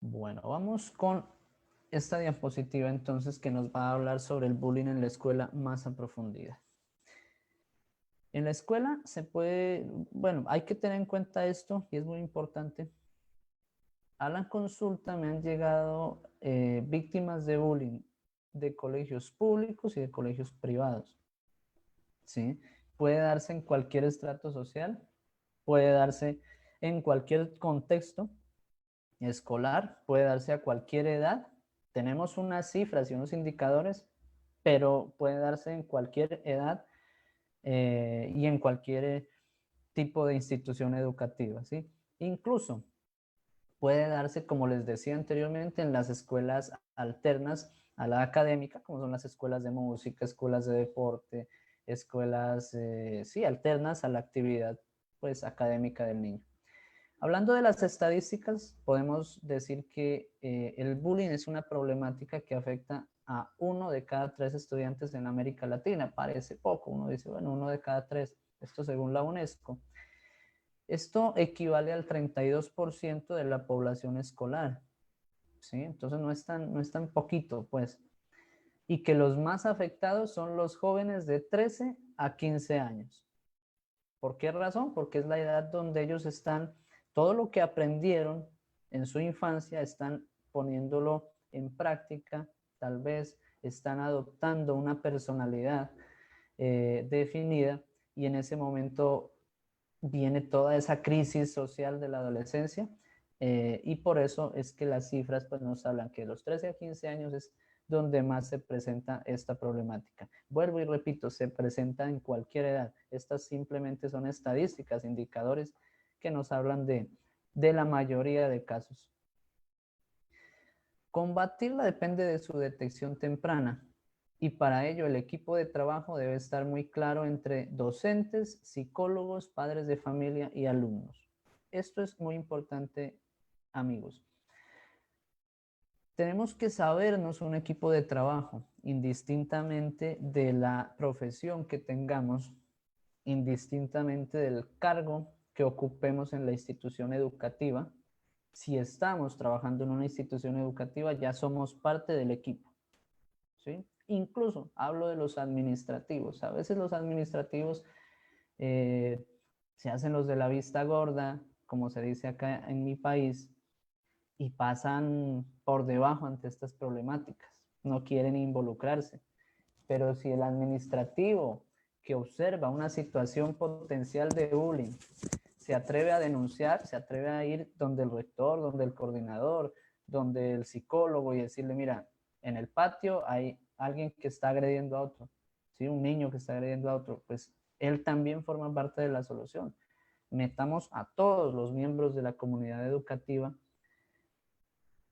Bueno, vamos con esta diapositiva entonces que nos va a hablar sobre el bullying en la escuela más a profundidad. En la escuela se puede, bueno, hay que tener en cuenta esto y es muy importante. A la consulta me han llegado víctimas de bullying de colegios públicos y de colegios privados, ¿sí? Puede darse en cualquier estrato social, puede darse en cualquier contexto escolar, puede darse a cualquier edad. Tenemos unas cifras y unos indicadores, pero puede darse en cualquier edad y en cualquier tipo de institución educativa, ¿sí? Incluso puede darse, como les decía anteriormente, en las escuelas alternas a la académica, como son las escuelas de música, escuelas de deporte, escuelas, sí, alternas a la actividad, pues, académica del niño. Hablando de las estadísticas, podemos decir que el bullying es una problemática que afecta a 1 de cada 3 estudiantes en América Latina. Parece poco, uno dice, bueno, 1 de cada 3, esto según la UNESCO. Esto equivale al 32% de la población escolar, ¿sí? Entonces no es tan poquito, pues. Y que los más afectados son los jóvenes de 13 a 15 años. ¿Por qué razón? Porque es la edad donde ellos están, todo lo que aprendieron en su infancia, están poniéndolo en práctica, tal vez están adoptando una personalidad definida, y en ese momento viene toda esa crisis social de la adolescencia, y por eso es que las cifras pues, nos hablan que los 13 a 15 años es donde más se presenta esta problemática. Vuelvo y repito, se presenta en cualquier edad. Estas simplemente son estadísticas, indicadores que nos hablan de la mayoría de casos. Combatirla depende de su detección temprana, y para ello el equipo de trabajo debe estar muy claro entre docentes, psicólogos, padres de familia y alumnos. Esto es muy importante, amigos. Tenemos que sabernos un equipo de trabajo, indistintamente de la profesión que tengamos, indistintamente del cargo que ocupemos en la institución educativa. Si estamos trabajando en una institución educativa, ya somos parte del equipo, ¿sí? Incluso hablo de los administrativos. A veces los administrativos se hacen los de la vista gorda, como se dice acá en mi país, y pasan por debajo ante estas problemáticas. No quieren involucrarse. Pero si el administrativo que observa una situación potencial de bullying, se atreve a denunciar, se atreve a ir donde el rector, donde el coordinador, donde el psicólogo y decirle, mira, en el patio hay alguien que está agrediendo a otro, ¿sí? Un niño que está agrediendo a otro, pues él también forma parte de la solución. Metamos a todos los miembros de la comunidad educativa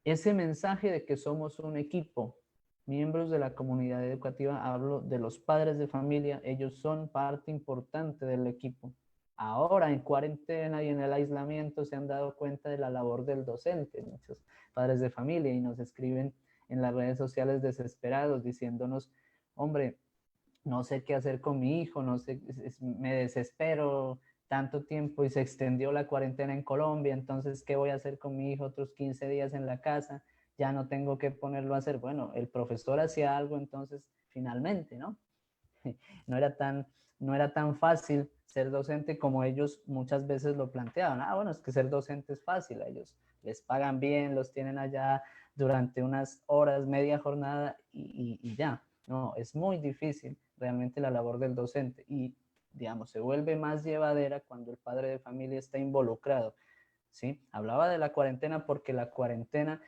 ese mensaje de que somos un equipo. Miembros de la comunidad educativa, hablo de los padres de familia, ellos son parte importante del equipo. Ahora en cuarentena y en el aislamiento se han dado cuenta de la labor del docente, muchos padres de familia, y nos escriben en las redes sociales desesperados diciéndonos, hombre, no sé qué hacer con mi hijo, no sé, me desespero tanto tiempo y se extendió la cuarentena en Colombia, entonces, ¿qué voy a hacer con mi hijo otros 15 días en la casa? Ya no tengo que ponerlo a hacer. Bueno, el profesor hacía algo, entonces, finalmente, ¿no? No era tan, no era tan fácil ser docente como ellos muchas veces lo planteaban. Ah, bueno, es que ser docente es fácil, a ellos les pagan bien, los tienen allá durante unas horas, media jornada y ya. No, es muy difícil realmente la labor del docente y, digamos, se vuelve más llevadera cuando el padre de familia está involucrado, ¿sí? Hablaba de la cuarentena porque la cuarentena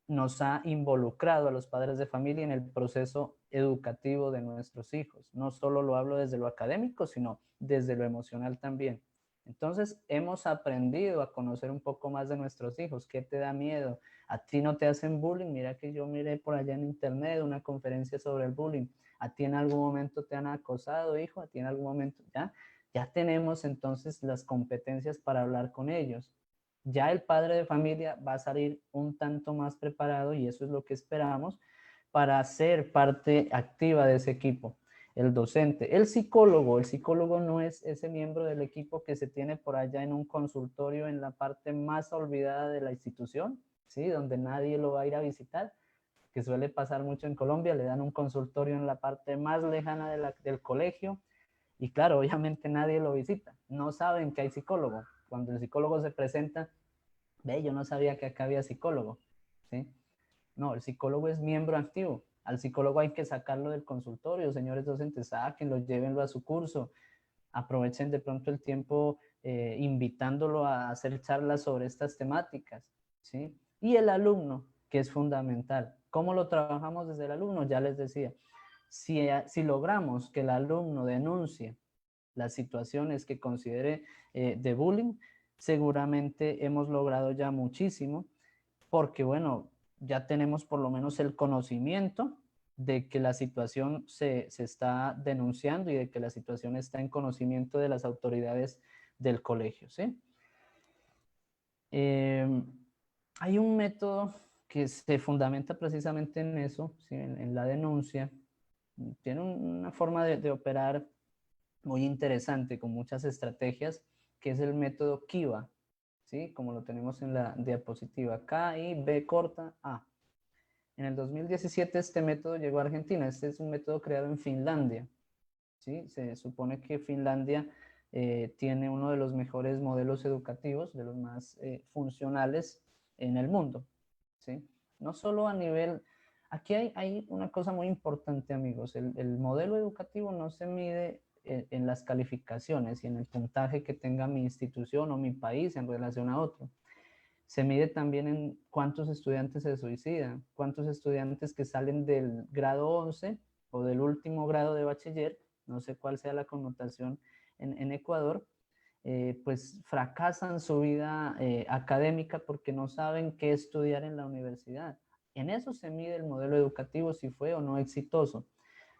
nos ha involucrado a los padres de familia en el proceso educativo de nuestros hijos. No solo lo hablo desde lo académico, sino desde lo emocional también. Entonces, hemos aprendido a conocer un poco más de nuestros hijos. ¿Qué te da miedo? ¿A ti no te hacen bullying? Mira que yo miré por allá en internet una conferencia sobre el bullying. ¿A ti en algún momento te han acosado, hijo? ¿A ti en algún momento? Ya tenemos entonces las competencias para hablar con ellos. Ya el padre de familia va a salir un tanto más preparado y eso es lo que esperamos para ser parte activa de ese equipo. El docente, el psicólogo no es ese miembro del equipo que se tiene por allá en un consultorio en la parte más olvidada de la institución, ¿sí? Donde nadie lo va a ir a visitar, que suele pasar mucho en Colombia, le dan un consultorio en la parte más lejana del colegio y claro, obviamente nadie lo visita, no saben que hay psicólogo. Cuando el psicólogo se presenta, ve, yo no sabía que acá había psicólogo, ¿sí? No, el psicólogo es miembro activo. Al psicólogo hay que sacarlo del consultorio, señores docentes, sáquenlo, llévenlo a su curso, aprovechen de pronto el tiempo invitándolo a hacer charlas sobre estas temáticas, ¿sí? Y el alumno, que es fundamental. ¿Cómo lo trabajamos desde el alumno? Ya les decía, si logramos que el alumno denuncie las situaciones que considere de bullying, seguramente hemos logrado ya muchísimo, porque bueno, ya tenemos por lo menos el conocimiento de que la situación se está denunciando y de que la situación está en conocimiento de las autoridades del colegio, ¿sí? Hay un método que se fundamenta precisamente en eso, ¿sí? En la denuncia. Tiene una forma de operar muy interesante, con muchas estrategias, que es el método Kiva, ¿sí? Como lo tenemos en la diapositiva, K, I, B corta, A. En el 2017 este método llegó a Argentina. Este es un método creado en Finlandia, ¿sí? Se supone que Finlandia tiene uno de los mejores modelos educativos, de los más funcionales en el mundo, ¿sí? No solo a nivel... Aquí hay una cosa muy importante, amigos. El modelo educativo no se mide en las calificaciones y en el puntaje que tenga mi institución o mi país en relación a otro. Se mide también en cuántos estudiantes se suicidan, cuántos estudiantes que salen del grado 11 o del último grado de bachiller, no sé cuál sea la connotación en Ecuador, pues fracasan su vida académica porque no saben qué estudiar en la universidad. En eso se mide el modelo educativo, si fue o no exitoso,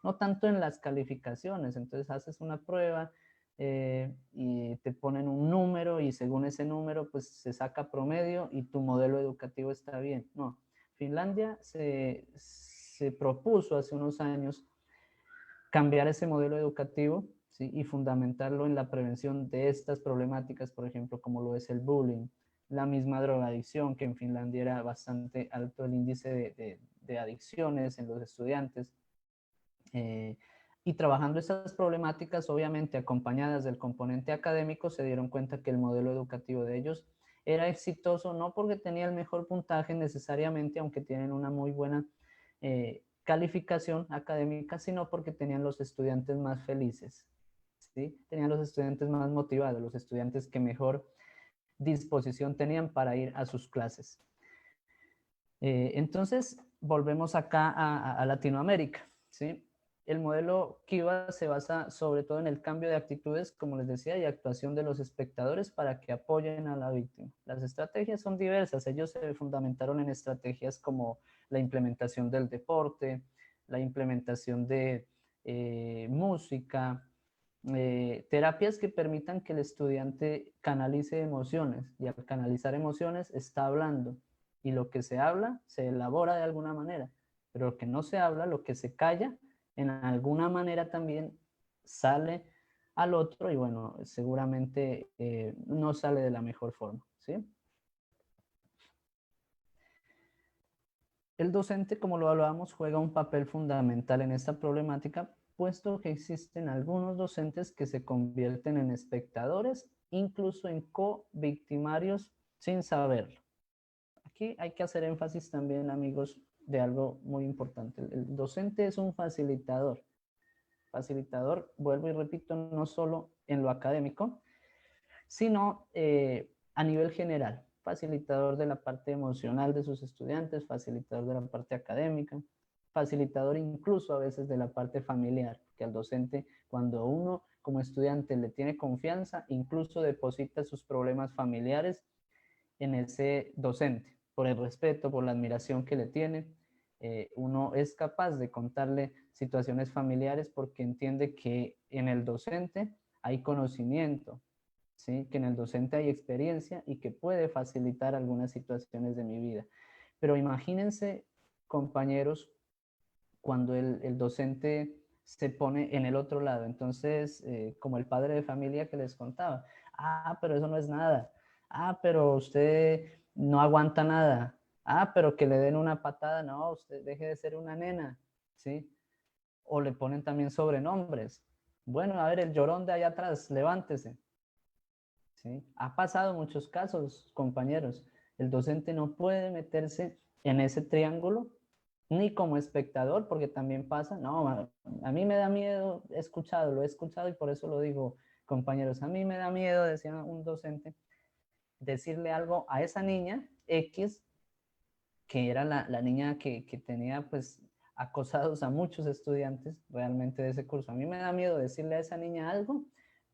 no tanto en las calificaciones. Entonces haces una prueba y te ponen un número y según ese número pues se saca promedio y tu modelo educativo está bien. No, Finlandia se propuso hace unos años cambiar ese modelo educativo, ¿sí? Y fundamentarlo en la prevención de estas problemáticas, por ejemplo, como lo es el bullying, la misma drogadicción, que en Finlandia era bastante alto el índice de adicciones en los estudiantes. Y trabajando estas problemáticas, obviamente acompañadas del componente académico, se dieron cuenta que el modelo educativo de ellos era exitoso, no porque tenía el mejor puntaje necesariamente, aunque tienen una muy buena calificación académica, sino porque tenían los estudiantes más felices, ¿sí? Tenían los estudiantes más motivados, los estudiantes que mejor disposición tenían para ir a sus clases. Entonces, volvemos acá a Latinoamérica, ¿sí? El modelo Kiva se basa sobre todo en el cambio de actitudes, como les decía, y actuación de los espectadores para que apoyen a la víctima. Las estrategias son diversas. Ellos se fundamentaron en estrategias como la implementación del deporte, la implementación de música, terapias que permitan que el estudiante canalice emociones, y al canalizar emociones está hablando, y lo que se habla se elabora de alguna manera, pero lo que no se habla, lo que se calla, en alguna manera también sale al otro y bueno, seguramente no sale de la mejor forma, ¿sí? El docente, como lo hablábamos, juega un papel fundamental en esta problemática, puesto que existen algunos docentes que se convierten en espectadores, incluso en co-victimarios sin saberlo. Aquí hay que hacer énfasis también, amigos, de algo muy importante. El docente es un facilitador. Facilitador, vuelvo y repito, no solo en lo académico, sino a nivel general. Facilitador de la parte emocional de sus estudiantes, facilitador de la parte académica, facilitador incluso a veces de la parte familiar, que al docente, cuando uno como estudiante le tiene confianza, incluso deposita sus problemas familiares en ese docente, por el respeto, por la admiración que le tiene. Uno es capaz de contarle situaciones familiares porque entiende que en el docente hay conocimiento, ¿sí? Que en el docente hay experiencia y que puede facilitar algunas situaciones de mi vida. Pero imagínense, compañeros, cuando el docente se pone en el otro lado. Entonces, como el padre de familia que les contaba, pero eso no es nada. Pero usted no aguanta nada. Pero que le den una patada, no, usted deje de ser una nena, ¿sí? O le ponen también sobrenombres. Bueno, a ver, el llorón de allá atrás, levántese. ¿Sí? Ha pasado muchos casos, compañeros. El docente no puede meterse en ese triángulo ni como espectador, porque también pasa, no, a mí me da miedo, lo he escuchado y por eso lo digo, compañeros, a mí me da miedo, decía un docente, decirle algo a esa niña X, que era la niña que tenía pues acosados a muchos estudiantes realmente de ese curso. A mí me da miedo decirle a esa niña algo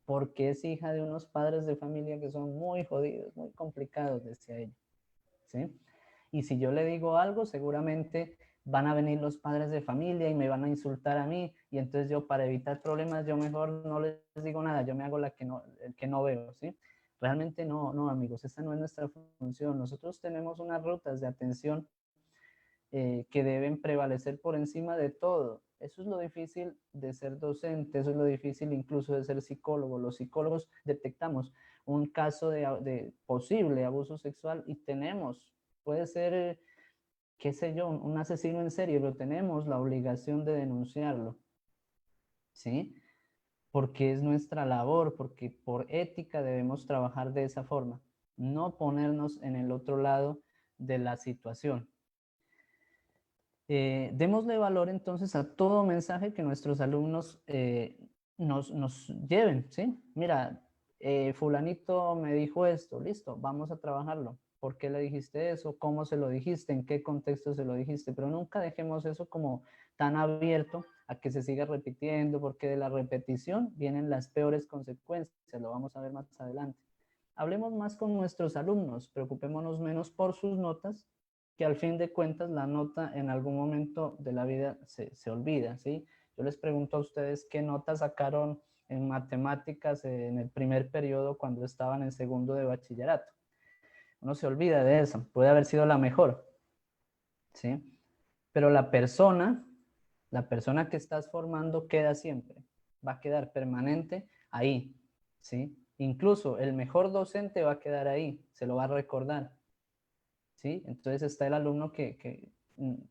porque es hija de unos padres de familia que son muy jodidos, muy complicados, decía ella, ¿sí? Y si yo le digo algo, seguramente van a venir los padres de familia y me van a insultar a mí, y entonces yo para evitar problemas, yo mejor no les digo nada, yo me hago el que no veo, ¿sí? Realmente no, amigos, esa no es nuestra función. Nosotros tenemos unas rutas de atención que deben prevalecer por encima de todo. Eso es lo difícil de ser docente, eso es lo difícil incluso de ser psicólogo. Los psicólogos detectamos un caso de posible abuso sexual y puede ser, qué sé yo, un asesino en serie, pero tenemos la obligación de denunciarlo, ¿sí? Porque es nuestra labor, porque por ética debemos trabajar de esa forma, no ponernos en el otro lado de la situación. Démosle valor entonces a todo mensaje que nuestros alumnos nos lleven, ¿sí? Mira, fulanito me dijo esto, listo, vamos a trabajarlo. ¿Por qué le dijiste eso? ¿Cómo se lo dijiste? ¿En qué contexto se lo dijiste? Pero nunca dejemos eso como tan abierto a que se siga repitiendo, porque de la repetición vienen las peores consecuencias, lo vamos a ver más adelante. Hablemos más con nuestros alumnos, preocupémonos menos por sus notas, que al fin de cuentas la nota en algún momento de la vida se olvida, ¿sí? Yo les pregunto a ustedes qué notas sacaron en matemáticas en el primer periodo cuando estaban en segundo de bachillerato. Uno se olvida de eso, puede haber sido la mejor, ¿sí? Pero la persona que estás formando queda siempre, va a quedar permanente ahí, ¿sí? Incluso el mejor docente va a quedar ahí, se lo va a recordar, ¿sí? Entonces está el alumno que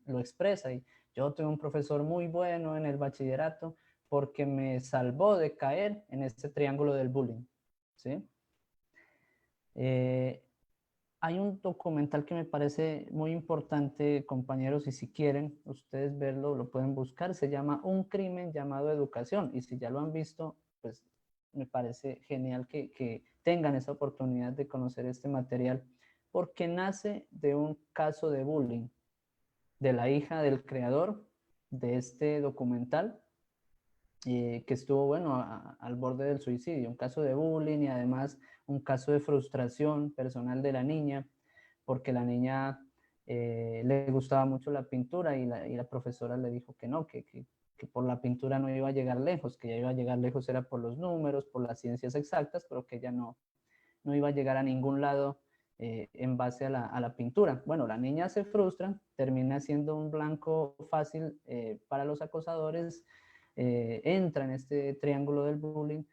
lo expresa y yo tuve un profesor muy bueno en el bachillerato porque me salvó de caer en este triángulo del bullying, ¿sí? Hay un documental que me parece muy importante, compañeros, y si quieren ustedes verlo, lo pueden buscar, se llama Un crimen llamado educación, y si ya lo han visto, pues me parece genial que tengan esa oportunidad de conocer este material, porque nace de un caso de bullying de la hija del creador de este documental, que estuvo, bueno, al borde del suicidio, un caso de bullying y además un caso de frustración personal de la niña, porque la niña le gustaba mucho la pintura y la profesora le dijo que no, que por la pintura no iba a llegar lejos, que ya iba a llegar lejos era por los números, por las ciencias exactas, pero que ella no iba a llegar a ningún lado en base a la pintura. Bueno, la niña se frustra, termina siendo un blanco fácil para los acosadores, entra en este triángulo del bullying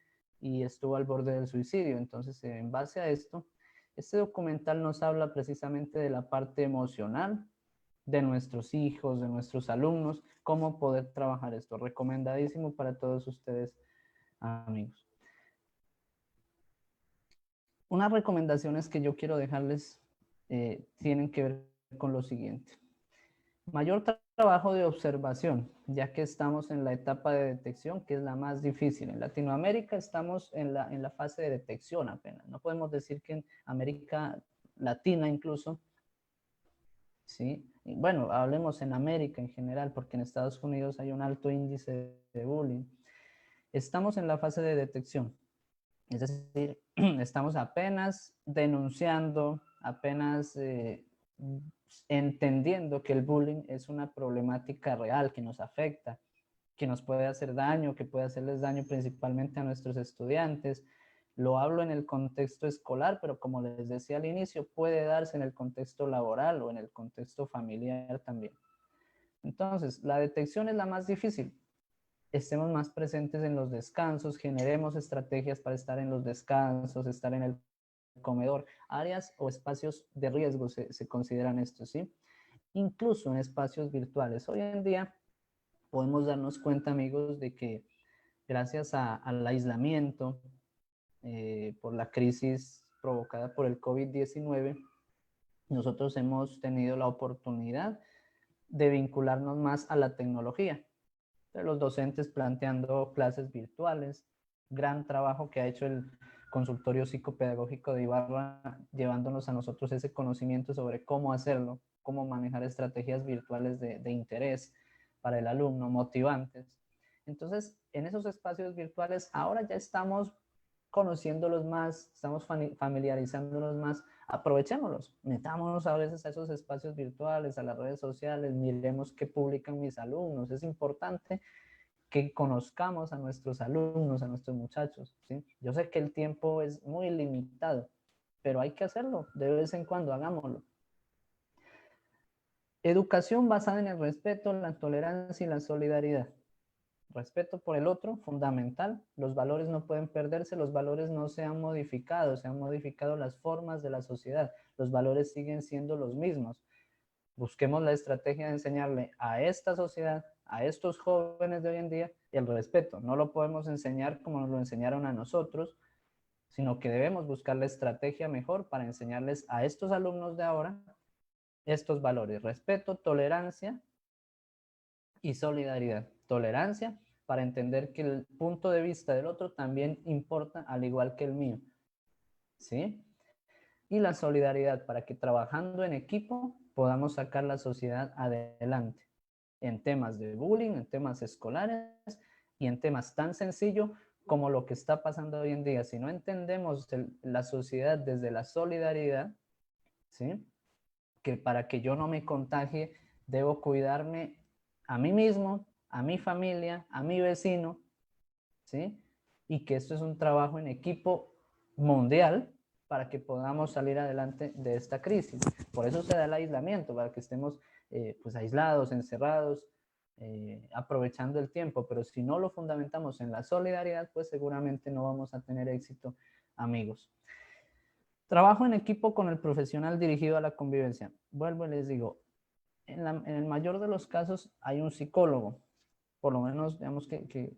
y estuvo al borde del suicidio. Entonces, en base a esto, este documental nos habla precisamente de la parte emocional de nuestros hijos, de nuestros alumnos, cómo poder trabajar esto. Recomendadísimo para todos ustedes, amigos. Unas recomendaciones que yo quiero dejarles tienen que ver con lo siguiente. Mayor trabajo de observación, ya que estamos en la etapa de detección, que es la más difícil. En Latinoamérica estamos en la fase de detección apenas. No podemos decir que en América Latina incluso, ¿sí? Y bueno, hablemos en América en general, porque en Estados Unidos hay un alto índice de bullying. Estamos en la fase de detección. Es decir, estamos apenas denunciando, apenas entendiendo que el bullying es una problemática real que nos afecta, que nos puede hacer daño, que puede hacerles daño principalmente a nuestros estudiantes. Lo hablo en el contexto escolar, pero como les decía al inicio, puede darse en el contexto laboral o en el contexto familiar también. Entonces, la detección es la más difícil. Estemos más presentes en los descansos, generemos estrategias para estar en los descansos, estar en el comedor, áreas o espacios de riesgo se consideran estos, ¿sí? Incluso en espacios virtuales. Hoy en día podemos darnos cuenta, amigos, de que gracias al aislamiento por la crisis provocada por el COVID-19, nosotros hemos tenido la oportunidad de vincularnos más a la tecnología. Los docentes planteando clases virtuales, gran trabajo que ha hecho el consultorio psicopedagógico de Ibarra, llevándonos a nosotros ese conocimiento sobre cómo hacerlo, cómo manejar estrategias virtuales de interés para el alumno, motivantes. Entonces, en esos espacios virtuales, ahora ya estamos conociéndolos más, estamos familiarizándonos más, aprovechémoslos, metámonos a veces a esos espacios virtuales, a las redes sociales, miremos qué publican mis alumnos. Es importante que conozcamos a nuestros alumnos, a nuestros muchachos, ¿sí? Yo sé que el tiempo es muy limitado, pero hay que hacerlo, de vez en cuando hagámoslo. Educación basada en el respeto, la tolerancia y la solidaridad. Respeto por el otro, fundamental. Los valores no pueden perderse, los valores no se han modificado las formas de la sociedad. Los valores siguen siendo los mismos. Busquemos la estrategia de enseñarle a esta sociedad, a estos jóvenes de hoy en día, el respeto. No lo podemos enseñar como nos lo enseñaron a nosotros, sino que debemos buscar la estrategia mejor para enseñarles a estos alumnos de ahora estos valores: respeto, tolerancia y solidaridad. Tolerancia para entender que el punto de vista del otro también importa al igual que el mío, ¿sí? Y la solidaridad para que trabajando en equipo podamos sacar la sociedad adelante en temas de bullying, en temas escolares y en temas tan sencillos como lo que está pasando hoy en día. Si no entendemos la sociedad desde la solidaridad, ¿sí? Que para que yo no me contagie, debo cuidarme a mí mismo, a mi familia, a mi vecino, ¿sí? Y que esto es un trabajo en equipo mundial para que podamos salir adelante de esta crisis. Por eso se da el aislamiento, para que estemos pues aislados, encerrados, aprovechando el tiempo. Pero si no lo fundamentamos en la solidaridad, pues seguramente no vamos a tener éxito, amigos. Trabajo en equipo con el profesional dirigido a la convivencia. Vuelvo y les digo, en el mayor de los casos hay un psicólogo, por lo menos digamos que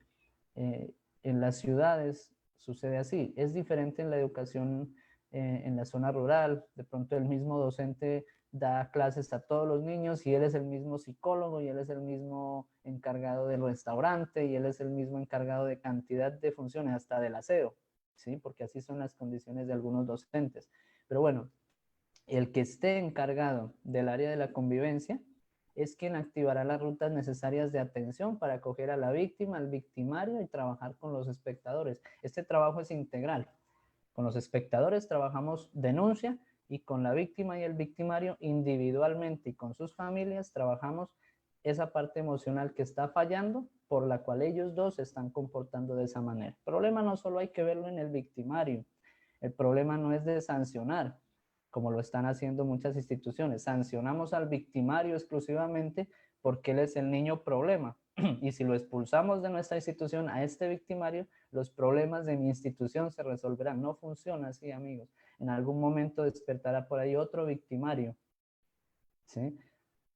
en las ciudades sucede así. Es diferente en la educación en la zona rural. De pronto el mismo docente da clases a todos los niños y él es el mismo psicólogo y él es el mismo encargado del restaurante y él es el mismo encargado de cantidad de funciones, hasta del aseo, ¿sí? Porque así son las condiciones de algunos docentes. Pero bueno, el que esté encargado del área de la convivencia es quien activará las rutas necesarias de atención para acoger a la víctima, al victimario y trabajar con los espectadores. Este trabajo es integral. Con los espectadores trabajamos denuncia y con la víctima y el victimario individualmente y con sus familias trabajamos esa parte emocional que está fallando por la cual ellos dos se están comportando de esa manera. El problema no solo hay que verlo en el victimario, el problema no es de sancionar, como lo están haciendo muchas instituciones. Sancionamos al victimario exclusivamente porque él es el niño problema. Y si lo expulsamos de nuestra institución a este victimario, los problemas de mi institución se resolverán. No funciona así, amigos. En algún momento despertará por ahí otro victimario, ¿sí?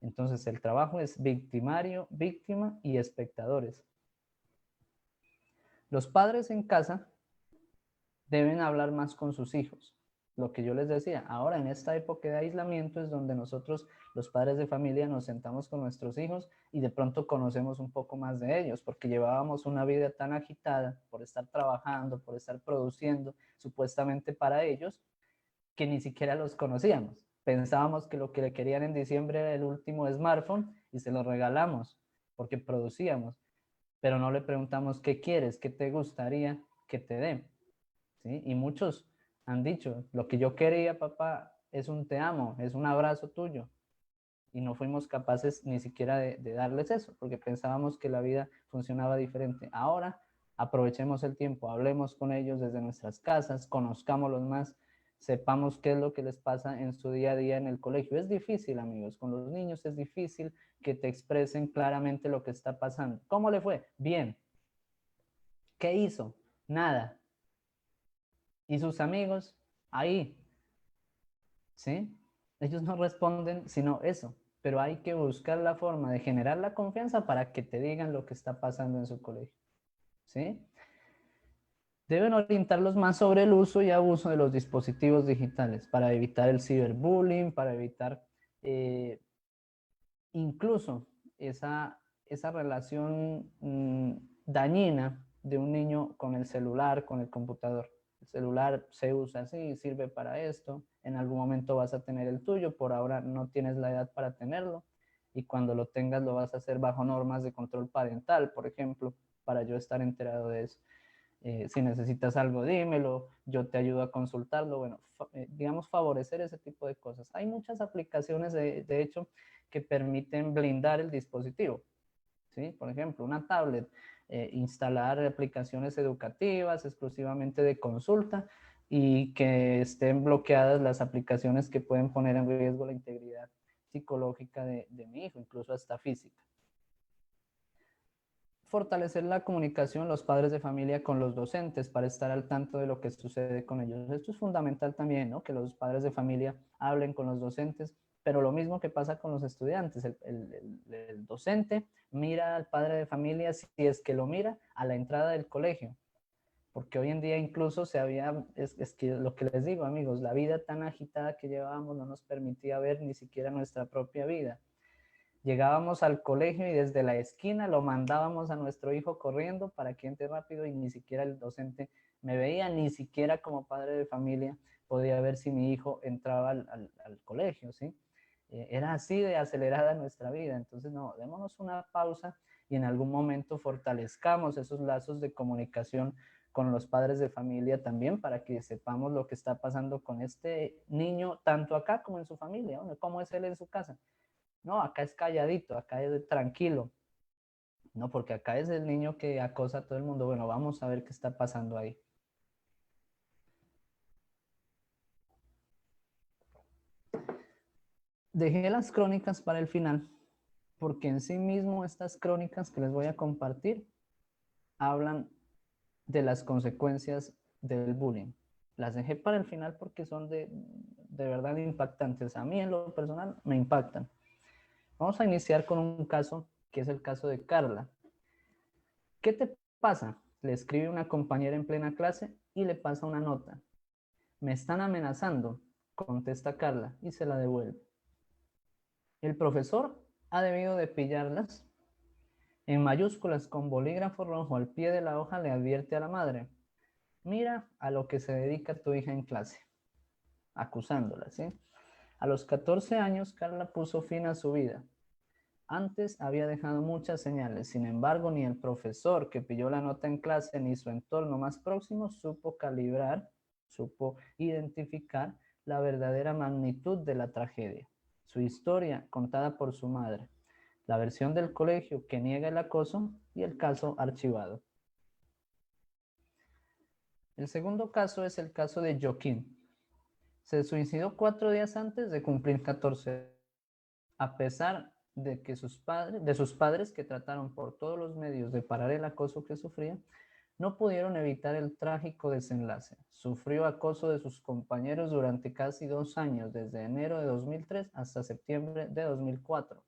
Entonces el trabajo es victimario, víctima y espectadores. Los padres en casa deben hablar más con sus hijos. Lo que yo les decía, ahora en esta época de aislamiento es donde nosotros, los padres de familia, nos sentamos con nuestros hijos y de pronto conocemos un poco más de ellos, porque llevábamos una vida tan agitada por estar trabajando, por estar produciendo, supuestamente para ellos, que ni siquiera los conocíamos. Pensábamos que lo que le querían en diciembre era el último smartphone y se lo regalamos, porque producíamos, pero no le preguntamos qué quieres, qué te gustaría que te dé. ¿Sí? Y muchos han dicho, lo que yo quería, papá, es un te amo, es un abrazo tuyo. Y no fuimos capaces ni siquiera de darles eso, porque pensábamos que la vida funcionaba diferente. Ahora aprovechemos el tiempo, hablemos con ellos desde nuestras casas, conozcámoslos más, sepamos qué es lo que les pasa en su día a día en el colegio. Es difícil, amigos, con los niños es difícil que te expresen claramente lo que está pasando. ¿Cómo le fue? Bien. ¿Qué hizo? Nada. ¿Y sus amigos? Ahí, ¿sí? Ellos no responden sino eso, pero hay que buscar la forma de generar la confianza para que te digan lo que está pasando en su colegio, ¿sí? Deben orientarlos más sobre el uso y abuso de los dispositivos digitales para evitar el ciberbullying, para evitar incluso esa relación dañina de un niño con el celular, con el computador. El celular se usa así, sirve para esto, en algún momento vas a tener el tuyo, por ahora no tienes la edad para tenerlo, y cuando lo tengas lo vas a hacer bajo normas de control parental, por ejemplo, para yo estar enterado de eso. Si necesitas algo, dímelo, yo te ayudo a consultarlo, bueno, digamos, favorecer ese tipo de cosas. Hay muchas aplicaciones, de hecho, que permiten blindar el dispositivo, ¿sí? Por ejemplo, una tablet, instalar aplicaciones educativas exclusivamente de consulta y que estén bloqueadas las aplicaciones que pueden poner en riesgo la integridad psicológica de mi hijo, incluso hasta física. Fortalecer la comunicación los padres de familia con los docentes para estar al tanto de lo que sucede con ellos. Esto es fundamental también, ¿no? Que los padres de familia hablen con los docentes, pero lo mismo que pasa con los estudiantes. El docente mira al padre de familia, si es que lo mira, a la entrada del colegio. Porque hoy en día incluso es que lo que les digo, amigos, la vida tan agitada que llevábamos no nos permitía ver ni siquiera nuestra propia vida. Llegábamos al colegio y desde la esquina lo mandábamos a nuestro hijo corriendo para que entre rápido y ni siquiera el docente me veía, ni siquiera como padre de familia podía ver si mi hijo entraba al colegio, ¿sí? Era así de acelerada nuestra vida, entonces no, démonos una pausa y en algún momento fortalezcamos esos lazos de comunicación con los padres de familia también para que sepamos lo que está pasando con este niño, tanto acá como en su familia, ¿no? Cómo es él en su casa. No, acá es calladito, acá es tranquilo. No, porque acá es el niño que acosa a todo el mundo. Bueno, vamos a ver qué está pasando ahí. Dejé las crónicas para el final, porque en sí mismo estas crónicas que les voy a compartir hablan de las consecuencias del bullying. Las dejé para el final porque son de verdad impactantes. A mí en lo personal me impactan. Vamos a iniciar con un caso que es el caso de Carla. ¿Qué te pasa? Le escribe una compañera en plena clase y le pasa una nota. Me están amenazando, contesta Carla y se la devuelve. El profesor ha debido de pillarlas. En mayúsculas con bolígrafo rojo al pie de la hoja le advierte a la madre: mira a lo que se dedica tu hija en clase, acusándola, ¿sí? A los 14 años, Carla puso fin a su vida. Antes había dejado muchas señales, sin embargo, ni el profesor que pilló la nota en clase ni su entorno más próximo supo calibrar, supo identificar la verdadera magnitud de la tragedia. Su historia contada por su madre, la versión del colegio que niega el acoso y el caso archivado. El segundo caso es el caso de Joaquín. Se suicidó 4 días antes de cumplir 14, a pesar de que sus padres, que trataron por todos los medios de parar el acoso que sufría, no pudieron evitar el trágico desenlace. Sufrió acoso de sus compañeros durante casi 2 años, desde enero de 2003 hasta septiembre de 2004.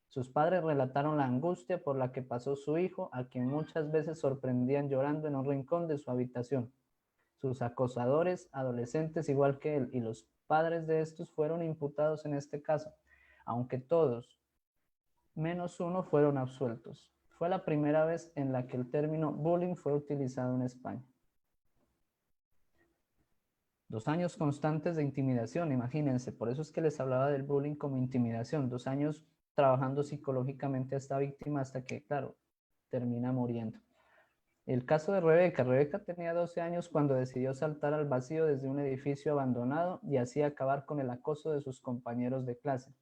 Sus padres relataron la angustia por la que pasó su hijo, a quien muchas veces sorprendían llorando en un rincón de su habitación. Sus acosadores, adolescentes igual que él, y los padres de estos fueron imputados en este caso, aunque todos, menos uno, fueron absueltos. Fue la primera vez en la que el término bullying fue utilizado en España. 2 años constantes de intimidación, imagínense, por eso es que les hablaba del bullying como intimidación. 2 años trabajando psicológicamente a esta víctima hasta que, claro, termina muriendo. El caso de Rebeca. Rebeca tenía 12 años cuando decidió saltar al vacío desde un edificio abandonado y así acabar con el acoso de sus compañeros de clase.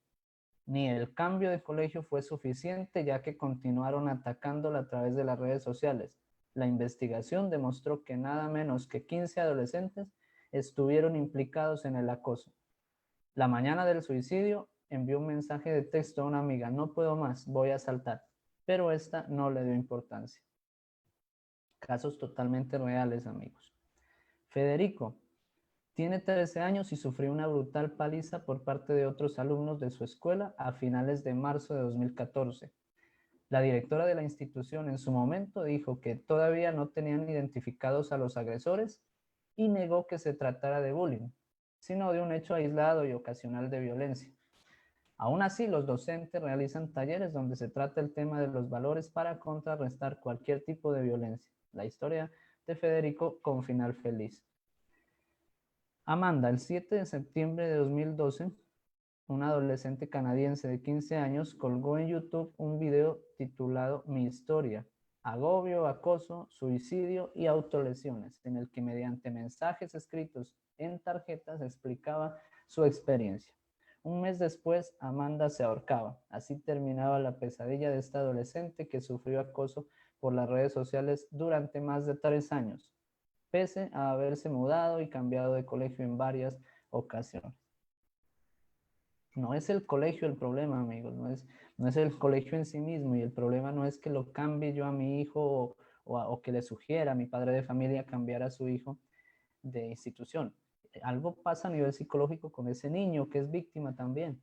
Ni el cambio de colegio fue suficiente, ya que continuaron atacándola a través de las redes sociales. La investigación demostró que nada menos que 15 adolescentes estuvieron implicados en el acoso. La mañana del suicidio envió un mensaje de texto a una amiga: no puedo más, voy a saltar. Pero esta no le dio importancia. Casos totalmente reales, amigos. Federico tiene 13 años y sufrió una brutal paliza por parte de otros alumnos de su escuela a finales de marzo de 2014. La directora de la institución en su momento dijo que todavía no tenían identificados a los agresores y negó que se tratara de bullying, sino de un hecho aislado y ocasional de violencia. Aún así, los docentes realizan talleres donde se trata el tema de los valores para contrarrestar cualquier tipo de violencia. La historia de Federico con final feliz. Amanda, el 7 de septiembre de 2012, una adolescente canadiense de 15 años colgó en YouTube un video titulado Mi historia, agobio, acoso, suicidio y autolesiones, en el que mediante mensajes escritos en tarjetas explicaba su experiencia. Un mes después, Amanda se ahorcaba. Así terminaba la pesadilla de esta adolescente que sufrió acoso por las redes sociales durante más de 3 años, pese a haberse mudado y cambiado de colegio en varias ocasiones. No es el colegio el problema, amigos, no es el colegio en sí mismo, y el problema no es que lo cambie yo a mi hijo o que le sugiera a mi padre de familia cambiar a su hijo de institución. Algo pasa a nivel psicológico con ese niño que es víctima también.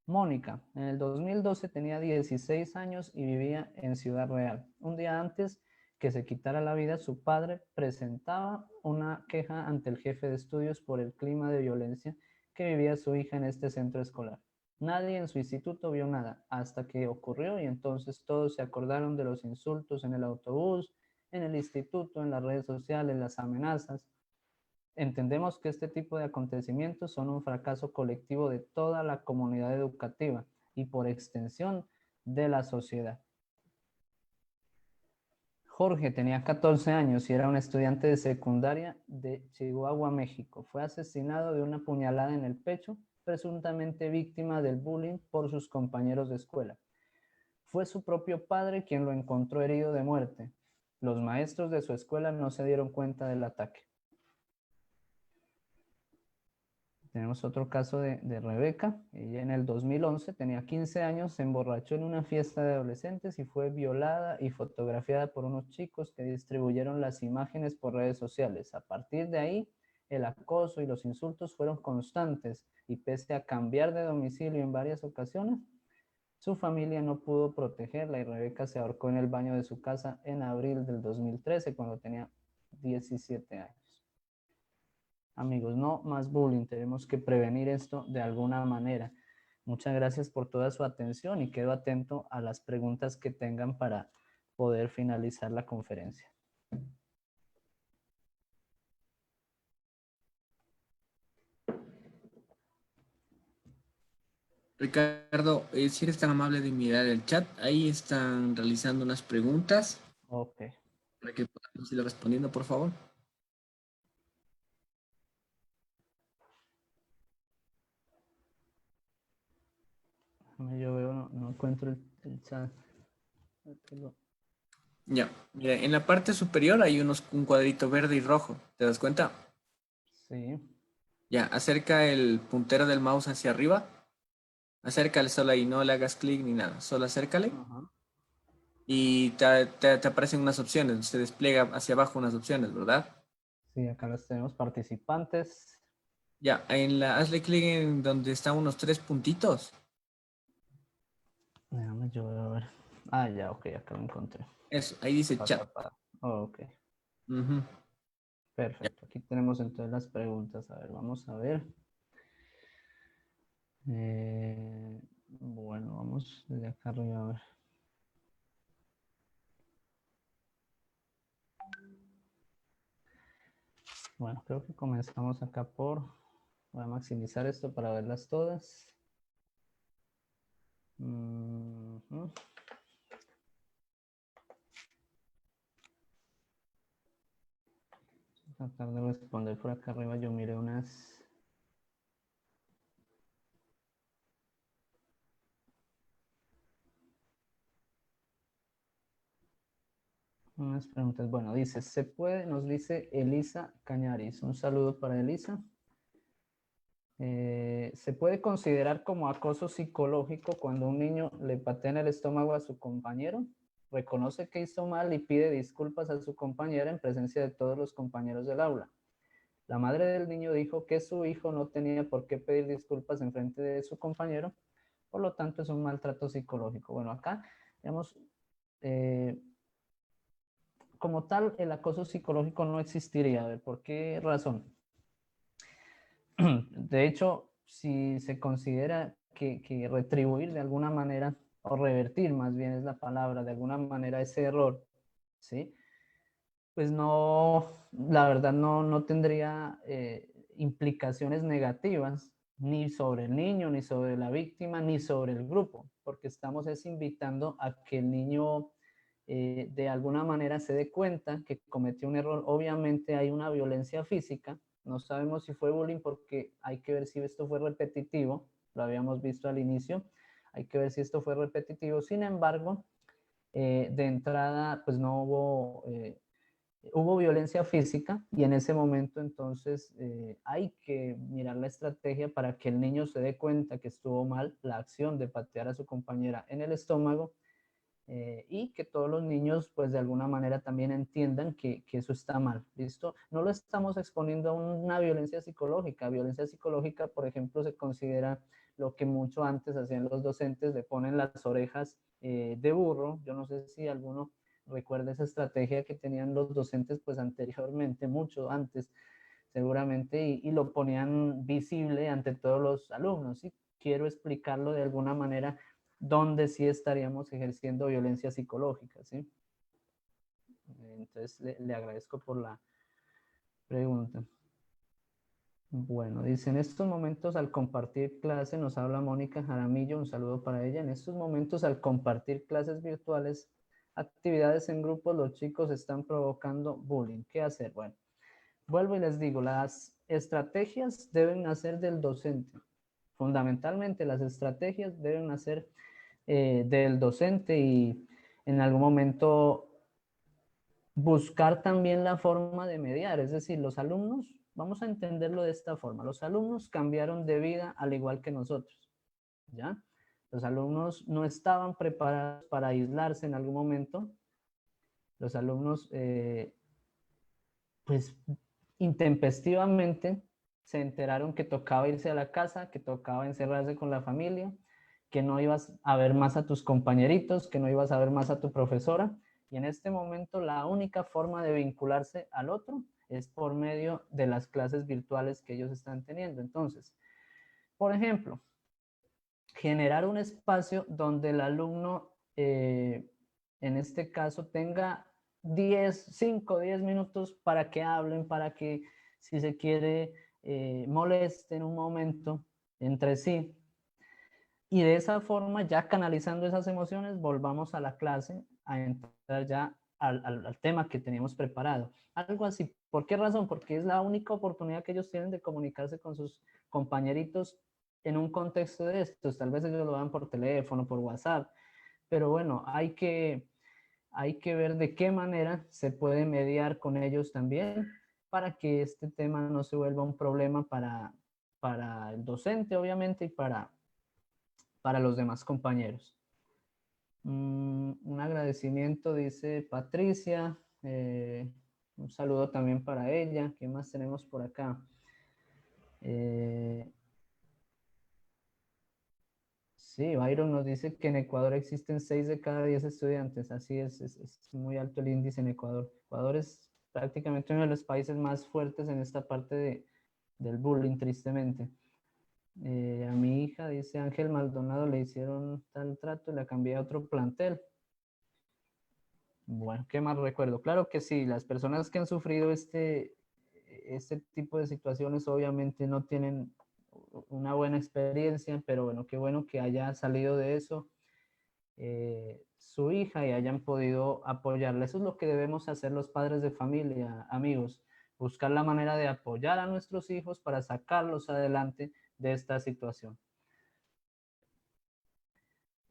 Mónica, en el 2012 tenía 16 años y vivía en Ciudad Real. Un día antes que se quitara la vida, su padre presentaba una queja ante el jefe de estudios por el clima de violencia que vivía su hija en este centro escolar. Nadie en su instituto vio nada hasta que ocurrió, y entonces todos se acordaron de los insultos en el autobús, en el instituto, en las redes sociales, las amenazas. Entendemos que este tipo de acontecimientos son un fracaso colectivo de toda la comunidad educativa y por extensión de la sociedad. Jorge tenía 14 años y era un estudiante de secundaria de Chihuahua, México. Fue asesinado de una puñalada en el pecho, presuntamente víctima del bullying por sus compañeros de escuela. Fue su propio padre quien lo encontró herido de muerte. Los maestros de su escuela no se dieron cuenta del ataque. Tenemos otro caso de Rebeca. Ella en el 2011 tenía 15 años, se emborrachó en una fiesta de adolescentes y fue violada y fotografiada por unos chicos que distribuyeron las imágenes por redes sociales. A partir de ahí, el acoso y los insultos fueron constantes, y pese a cambiar de domicilio en varias ocasiones, su familia no pudo protegerla y Rebeca se ahorcó en el baño de su casa en abril del 2013 cuando tenía 17 años. Amigos, no más bullying, tenemos que prevenir esto de alguna manera. Muchas gracias por toda su atención y quedo atento a las preguntas que tengan para poder finalizar la conferencia. Ricardo, si eres tan amable de mirar el chat, ahí están realizando unas preguntas Ok. para que podamos ir respondiendo, por favor. Yo veo, no encuentro el chat. Ya, mira, en la parte superior hay un cuadrito verde y rojo, ¿te das cuenta? Sí. Ya, acerca el puntero del mouse hacia arriba, acércale solo ahí, no le hagas clic ni nada, solo acércale Ajá. y te aparecen unas opciones, se despliega hacia abajo unas opciones, ¿verdad? Sí, acá los tenemos participantes. Ya, hazle clic en donde están unos tres puntitos. Déjame yo a ver. Ah, ya, ok, acá lo encontré. Eso, ahí dice chat. Ok, Ujú. Ya. perfecto. Aquí tenemos entonces las preguntas. A ver, vamos a ver. Bueno, vamos desde acá arriba a ver. Bueno, creo que comenzamos acá por... Voy a maximizar esto para verlas todas. Ujú. Tratar de responder por acá arriba. Yo miré unas preguntas. Bueno, dice, ¿se puede? Nos dice Elisa Cañaris. Un saludo para Elisa. ¿Se puede considerar como acoso psicológico cuando un niño le patea en el estómago a su compañero? Reconoce que hizo mal y pide disculpas a su compañera en presencia de todos los compañeros del aula. La madre del niño dijo que su hijo no tenía por qué pedir disculpas en frente de su compañero, por lo tanto es un maltrato psicológico. Bueno, acá, digamos, como tal, el acoso psicológico no existiría. A ver, ¿por qué razón? De hecho, si se considera que retribuir de alguna manera, o revertir más bien es la palabra, de alguna manera ese error, ¿sí? Pues no, la verdad no tendría implicaciones negativas ni sobre el niño, ni sobre la víctima, ni sobre el grupo, porque estamos es invitando a que el niño de alguna manera se dé cuenta que cometió un error. Obviamente hay una violencia física, no sabemos si fue bullying porque hay que ver si esto fue repetitivo, lo habíamos visto al inicio, hay que ver si esto fue repetitivo. Sin embargo, de entrada, pues no hubo violencia física y en ese momento entonces hay que mirar la estrategia para que el niño se dé cuenta que estuvo mal la acción de patear a su compañera en el estómago y que todos los niños pues de alguna manera también entiendan que eso está mal, ¿listo? No lo estamos exponiendo a una violencia psicológica. Violencia psicológica, por ejemplo, se considera lo que mucho antes hacían los docentes, le ponen las orejas de burro. Yo no sé si alguno recuerda esa estrategia que tenían los docentes pues anteriormente, mucho antes seguramente, y lo ponían visible ante todos los alumnos. ¿Sí? Quiero explicarlo de alguna manera donde sí estaríamos ejerciendo violencia psicológica, ¿sí? Entonces le agradezco por la pregunta. Bueno, dice, en estos momentos al compartir clase, nos habla Mónica Jaramillo, un saludo para ella. En estos momentos al compartir clases virtuales, actividades en grupos, los chicos están provocando bullying. ¿Qué hacer? Bueno, vuelvo y les digo, las estrategias deben nacer del docente. Fundamentalmente las estrategias deben nacer del docente y en algún momento buscar también la forma de mediar, es decir, los alumnos, vamos a entenderlo de esta forma, los alumnos cambiaron de vida al igual que nosotros, ¿ya? Los alumnos no estaban preparados para aislarse en algún momento, los alumnos pues intempestivamente se enteraron que tocaba irse a la casa, que tocaba encerrarse con la familia, que no ibas a ver más a tus compañeritos, que no ibas a ver más a tu profesora. Y en este momento la única forma de vincularse al otro es por medio de las clases virtuales que ellos están teniendo. Entonces, por ejemplo, generar un espacio donde el alumno, en este caso, tenga 5 10 minutos para que hablen, para que, si se quiere, molesten un momento entre sí. Y de esa forma, ya canalizando esas emociones, volvamos a la clase a entrar ya al tema que teníamos preparado. Algo así. ¿Por qué razón? Porque es la única oportunidad que ellos tienen de comunicarse con sus compañeritos en un contexto de estos. Tal vez ellos lo dan por teléfono, por WhatsApp, pero bueno, hay que ver de qué manera se puede mediar con ellos también para que este tema no se vuelva un problema para el docente, obviamente, y para los demás compañeros. Un agradecimiento, dice Patricia. Un saludo también para ella. ¿Qué más tenemos por acá? Sí, Byron nos dice que en Ecuador existen 6 de cada 10 estudiantes. Así es muy alto el índice en Ecuador. Ecuador es prácticamente uno de los países más fuertes en esta parte del bullying, tristemente. A mi hija, dice Ángel Maldonado, le hicieron tal trato y la cambié a otro plantel. Bueno, ¿qué más recuerdo? Claro que sí, las personas que han sufrido este tipo de situaciones obviamente no tienen una buena experiencia, pero bueno, qué bueno que haya salido de eso su hija y hayan podido apoyarla. Eso es lo que debemos hacer los padres de familia, amigos, buscar la manera de apoyar a nuestros hijos para sacarlos adelante de esta situación.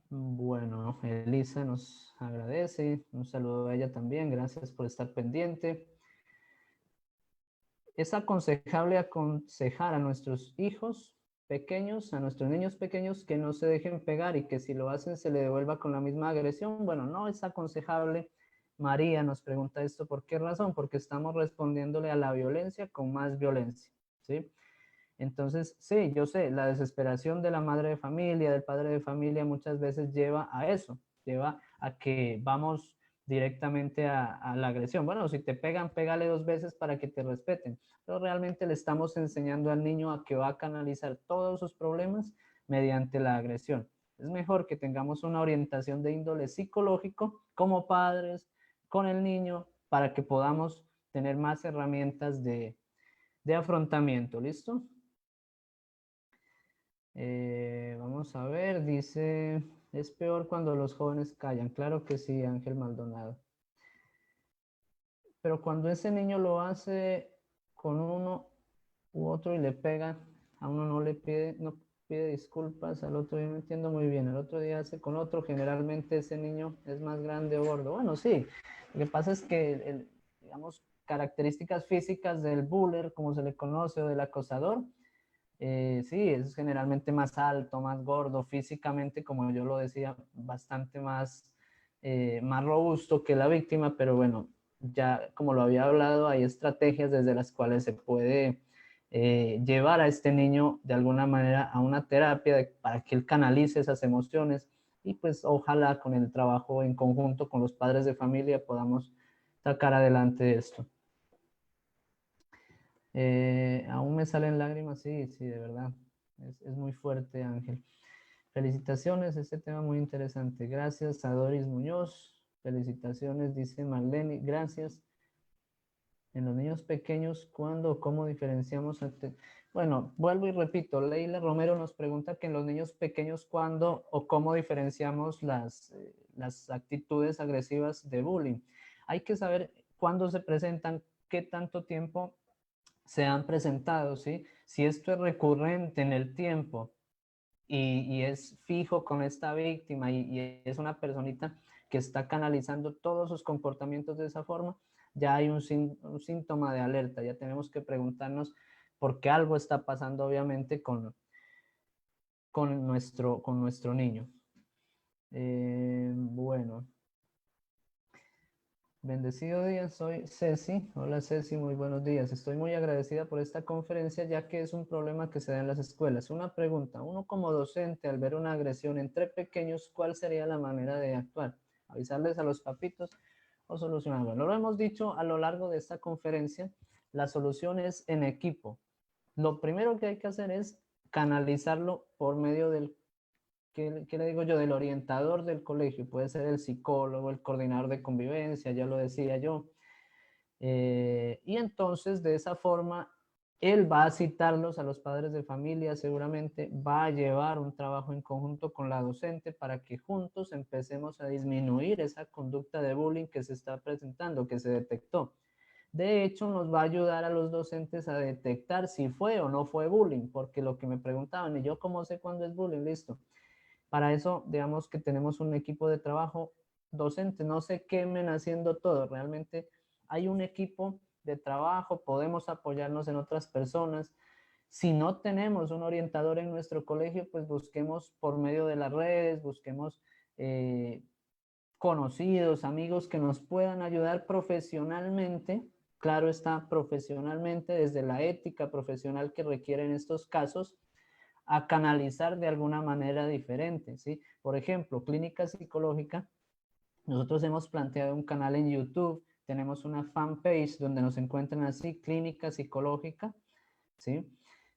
Bueno, Elisa nos agradece, un saludo a ella también, gracias por estar pendiente. Es aconsejable aconsejar a nuestros hijos pequeños, a nuestros niños pequeños, que no se dejen pegar y que si lo hacen se le devuelva con la misma agresión. Bueno, no es aconsejable. María nos pregunta esto, ¿por qué razón? Porque estamos respondiéndole a la violencia con más violencia, ¿sí? Entonces, sí, yo sé, la desesperación de la madre de familia, del padre de familia, muchas veces lleva a eso, lleva a que vamos directamente a la agresión. Bueno, si te pegan, pégale 2 veces para que te respeten, pero realmente le estamos enseñando al niño a que va a canalizar todos sus problemas mediante la agresión. Es mejor que tengamos una orientación de índole psicológico como padres con el niño para que podamos tener más herramientas de afrontamiento, ¿listo? Vamos a ver, dice, es peor cuando los jóvenes callan. Claro que sí, Ángel Maldonado. Pero cuando ese niño lo hace con uno u otro y le pega, a uno no pide disculpas, al otro yo no entiendo muy bien, el otro día hace con otro, generalmente ese niño es más grande o gordo. Bueno, sí, lo que pasa es que, digamos, características físicas del buller, como se le conoce, o del acosador, sí, es generalmente más alto, más gordo, físicamente, como yo lo decía, bastante más robusto que la víctima, pero bueno, ya como lo había hablado, hay estrategias desde las cuales se puede llevar a este niño de alguna manera a una terapia para que él canalice esas emociones y pues ojalá con el trabajo en conjunto con los padres de familia podamos sacar adelante esto. Aún me salen lágrimas, sí, sí, de verdad. Es muy fuerte, Ángel. Felicitaciones, este tema muy interesante. Gracias a Doris Muñoz. Felicitaciones, dice Marlene. Gracias. En los niños pequeños, ¿cuándo o cómo diferenciamos? Bueno, vuelvo y repito, Leila Romero nos pregunta que en los niños pequeños, ¿cuándo o cómo diferenciamos las actitudes agresivas de bullying? Hay que saber cuándo se presentan, qué tanto tiempo se han presentado, ¿sí? Si esto es recurrente en el tiempo y es fijo con esta víctima y es una personita que está canalizando todos sus comportamientos de esa forma, ya hay un síntoma de alerta, ya tenemos que preguntarnos por qué algo está pasando obviamente con nuestro niño. Bueno. Bendecido día, soy Ceci. Hola Ceci, muy buenos días. Estoy muy agradecida por esta conferencia ya que es un problema que se da en las escuelas. Una pregunta, uno como docente al ver una agresión entre pequeños, ¿cuál sería la manera de actuar? ¿Avisarles a los papitos o solucionarlo? Lo hemos dicho a lo largo de esta conferencia, la solución es en equipo. Lo primero que hay que hacer es canalizarlo por medio del ¿qué le digo yo? Del orientador del colegio, puede ser el psicólogo, el coordinador de convivencia, ya lo decía yo. Y entonces de esa forma él va a citarlos a los padres de familia, seguramente va a llevar un trabajo en conjunto con la docente para que juntos empecemos a disminuir esa conducta de bullying que se está presentando, que se detectó. De hecho, nos va a ayudar a los docentes a detectar si fue o no fue bullying, porque lo que me preguntaban, ¿y yo cómo sé cuándo es bullying? Listo. Para eso, digamos que tenemos un equipo de trabajo docente, no se quemen haciendo todo, realmente hay un equipo de trabajo, podemos apoyarnos en otras personas. Si no tenemos un orientador en nuestro colegio, pues busquemos por medio de las redes, busquemos conocidos, amigos que nos puedan ayudar profesionalmente, claro está, profesionalmente, desde la ética profesional que requieren estos casos, a canalizar de alguna manera diferente, ¿sí? Por ejemplo, clínica psicológica, nosotros hemos planteado un canal en YouTube, tenemos una fanpage donde nos encuentran así, clínica psicológica, ¿sí?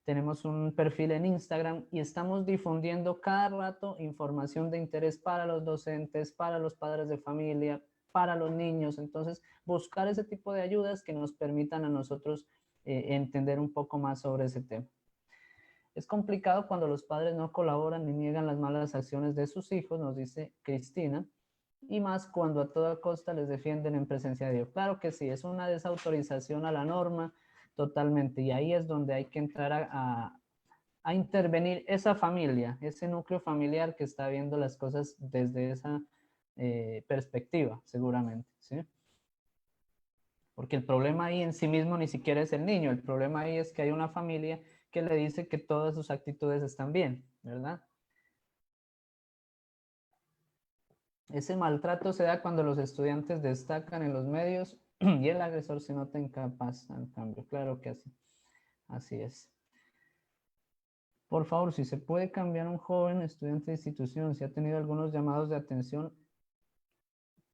Tenemos un perfil en Instagram y estamos difundiendo cada rato información de interés para los docentes, para los padres de familia, para los niños. Entonces, buscar ese tipo de ayudas que nos permitan a nosotros entender un poco más sobre ese tema. Es complicado cuando los padres no colaboran ni niegan las malas acciones de sus hijos, nos dice Cristina, y más cuando a toda costa les defienden en presencia de Dios. Claro que sí, es una desautorización a la norma totalmente, y ahí es donde hay que entrar a intervenir esa familia, ese núcleo familiar que está viendo las cosas desde esa perspectiva, seguramente, ¿sí? Porque el problema ahí en sí mismo ni siquiera es el niño, el problema ahí es que hay una familia que le dice que todas sus actitudes están bien, ¿verdad? Ese maltrato se da cuando los estudiantes destacan en los medios y el agresor se nota incapaz al cambio. Claro que así es. Por favor, si se puede cambiar un joven estudiante de institución, si ha tenido algunos llamados de atención,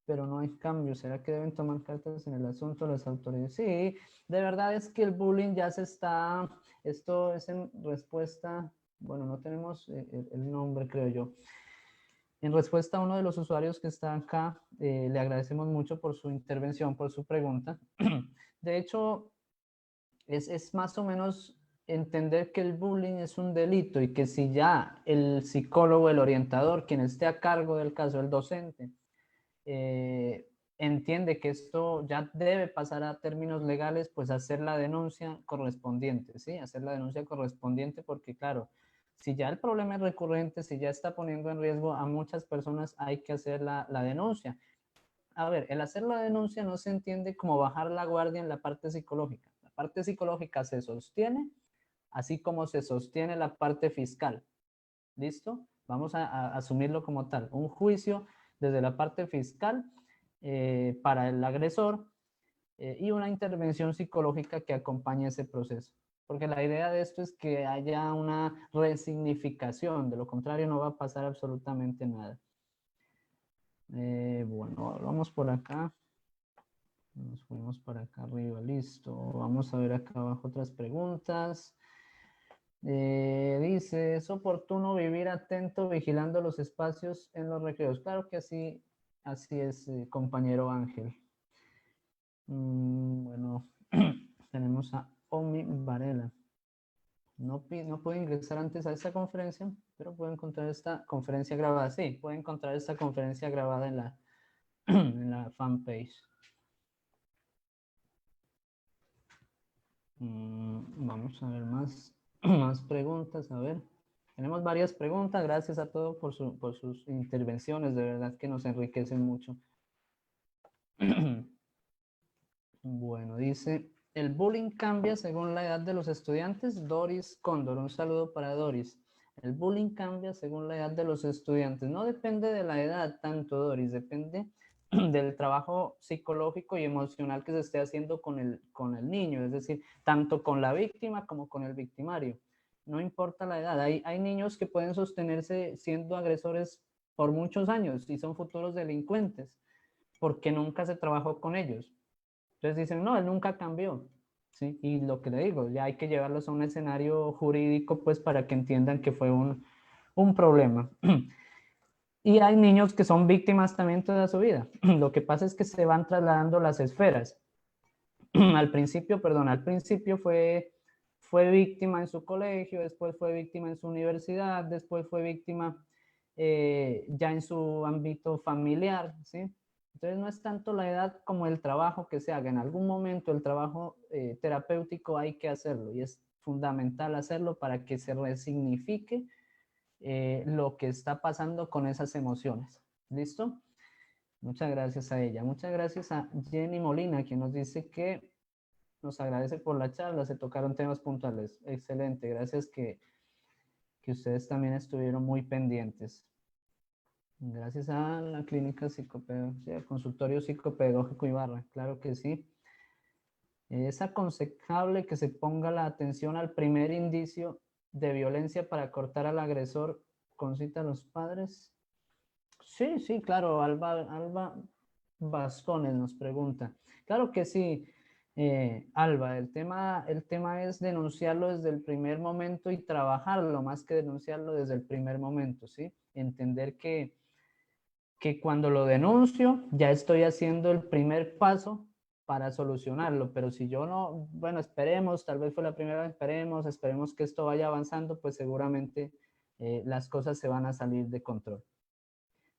pero no hay cambio, ¿será que deben tomar cartas en el asunto las autoridades? Sí, de verdad es que el bullying ya se está, esto es en respuesta, bueno, no tenemos el nombre, creo yo. En respuesta a uno de los usuarios que está acá, le agradecemos mucho por su intervención, por su pregunta. De hecho, es más o menos entender que el bullying es un delito y que si ya el psicólogo, el orientador, quien esté a cargo del caso, el docente, entiende que esto ya debe pasar a términos legales, pues hacer la denuncia correspondiente, ¿sí? Hacer la denuncia correspondiente porque, claro, si ya el problema es recurrente, si ya está poniendo en riesgo a muchas personas, hay que hacer la denuncia. A ver, el hacer la denuncia no se entiende como bajar la guardia en la parte psicológica. La parte psicológica se sostiene, así como se sostiene la parte fiscal. ¿Listo? Vamos a asumirlo como tal. Un juicio desde la parte fiscal para el agresor y una intervención psicológica que acompañe ese proceso. Porque la idea de esto es que haya una resignificación, de lo contrario no va a pasar absolutamente nada. Bueno, vamos por acá. Nos fuimos para acá arriba, listo. Vamos a ver acá abajo otras preguntas. Dice, ¿es oportuno vivir atento vigilando los espacios en los recreos? Claro que así es, compañero Ángel. Bueno, tenemos a Omi Varela. No puede ingresar antes a esta conferencia, pero puede encontrar esta conferencia grabada. Sí, puede encontrar esta conferencia grabada en la, en la fanpage. Vamos a ver más preguntas. A ver, tenemos varias preguntas. Gracias a todos por sus intervenciones. De verdad que nos enriquecen mucho. Bueno, dice, ¿el bullying cambia según la edad de los estudiantes? Doris Cóndor, un saludo para Doris. El bullying cambia según la edad de los estudiantes. No depende de la edad tanto, Doris, depende del trabajo psicológico y emocional que se esté haciendo con el niño, es decir, tanto con la víctima como con el victimario. No importa la edad, hay niños que pueden sostenerse siendo agresores por muchos años y son futuros delincuentes porque nunca se trabajó con ellos. Entonces dicen, no, él nunca cambió, ¿sí? Y lo que le digo, ya hay que llevarlos a un escenario jurídico, pues, para que entiendan que fue un problema. Y hay niños que son víctimas también toda su vida. Lo que pasa es que se van trasladando las esferas. Al principio fue víctima en su colegio, después fue víctima en su universidad, después fue víctima ya en su ámbito familiar, ¿sí? Entonces no es tanto la edad como el trabajo que se haga. En algún momento el trabajo terapéutico hay que hacerlo y es fundamental hacerlo para que se resignifique lo que está pasando con esas emociones. ¿Listo? Muchas gracias a ella. Muchas gracias a Jenny Molina, quien nos dice que nos agradece por la charla, se tocaron temas puntuales. Excelente, gracias que ustedes también estuvieron muy pendientes. Gracias a la clínica psicopedagógica, al consultorio psicopedagógico Ibarra, claro que sí. Es aconsejable que se ponga la atención al primer indicio de violencia para cortar al agresor con cita a los padres. Sí, sí, claro, Alba Bastones nos pregunta. Claro que sí, Alba, el tema es denunciarlo desde el primer momento y trabajarlo más que denunciarlo desde el primer momento, ¿sí? Entender que cuando lo denuncio ya estoy haciendo el primer paso para solucionarlo, pero si yo no, bueno, esperemos, tal vez fue la primera vez, esperemos que esto vaya avanzando, pues seguramente las cosas se van a salir de control.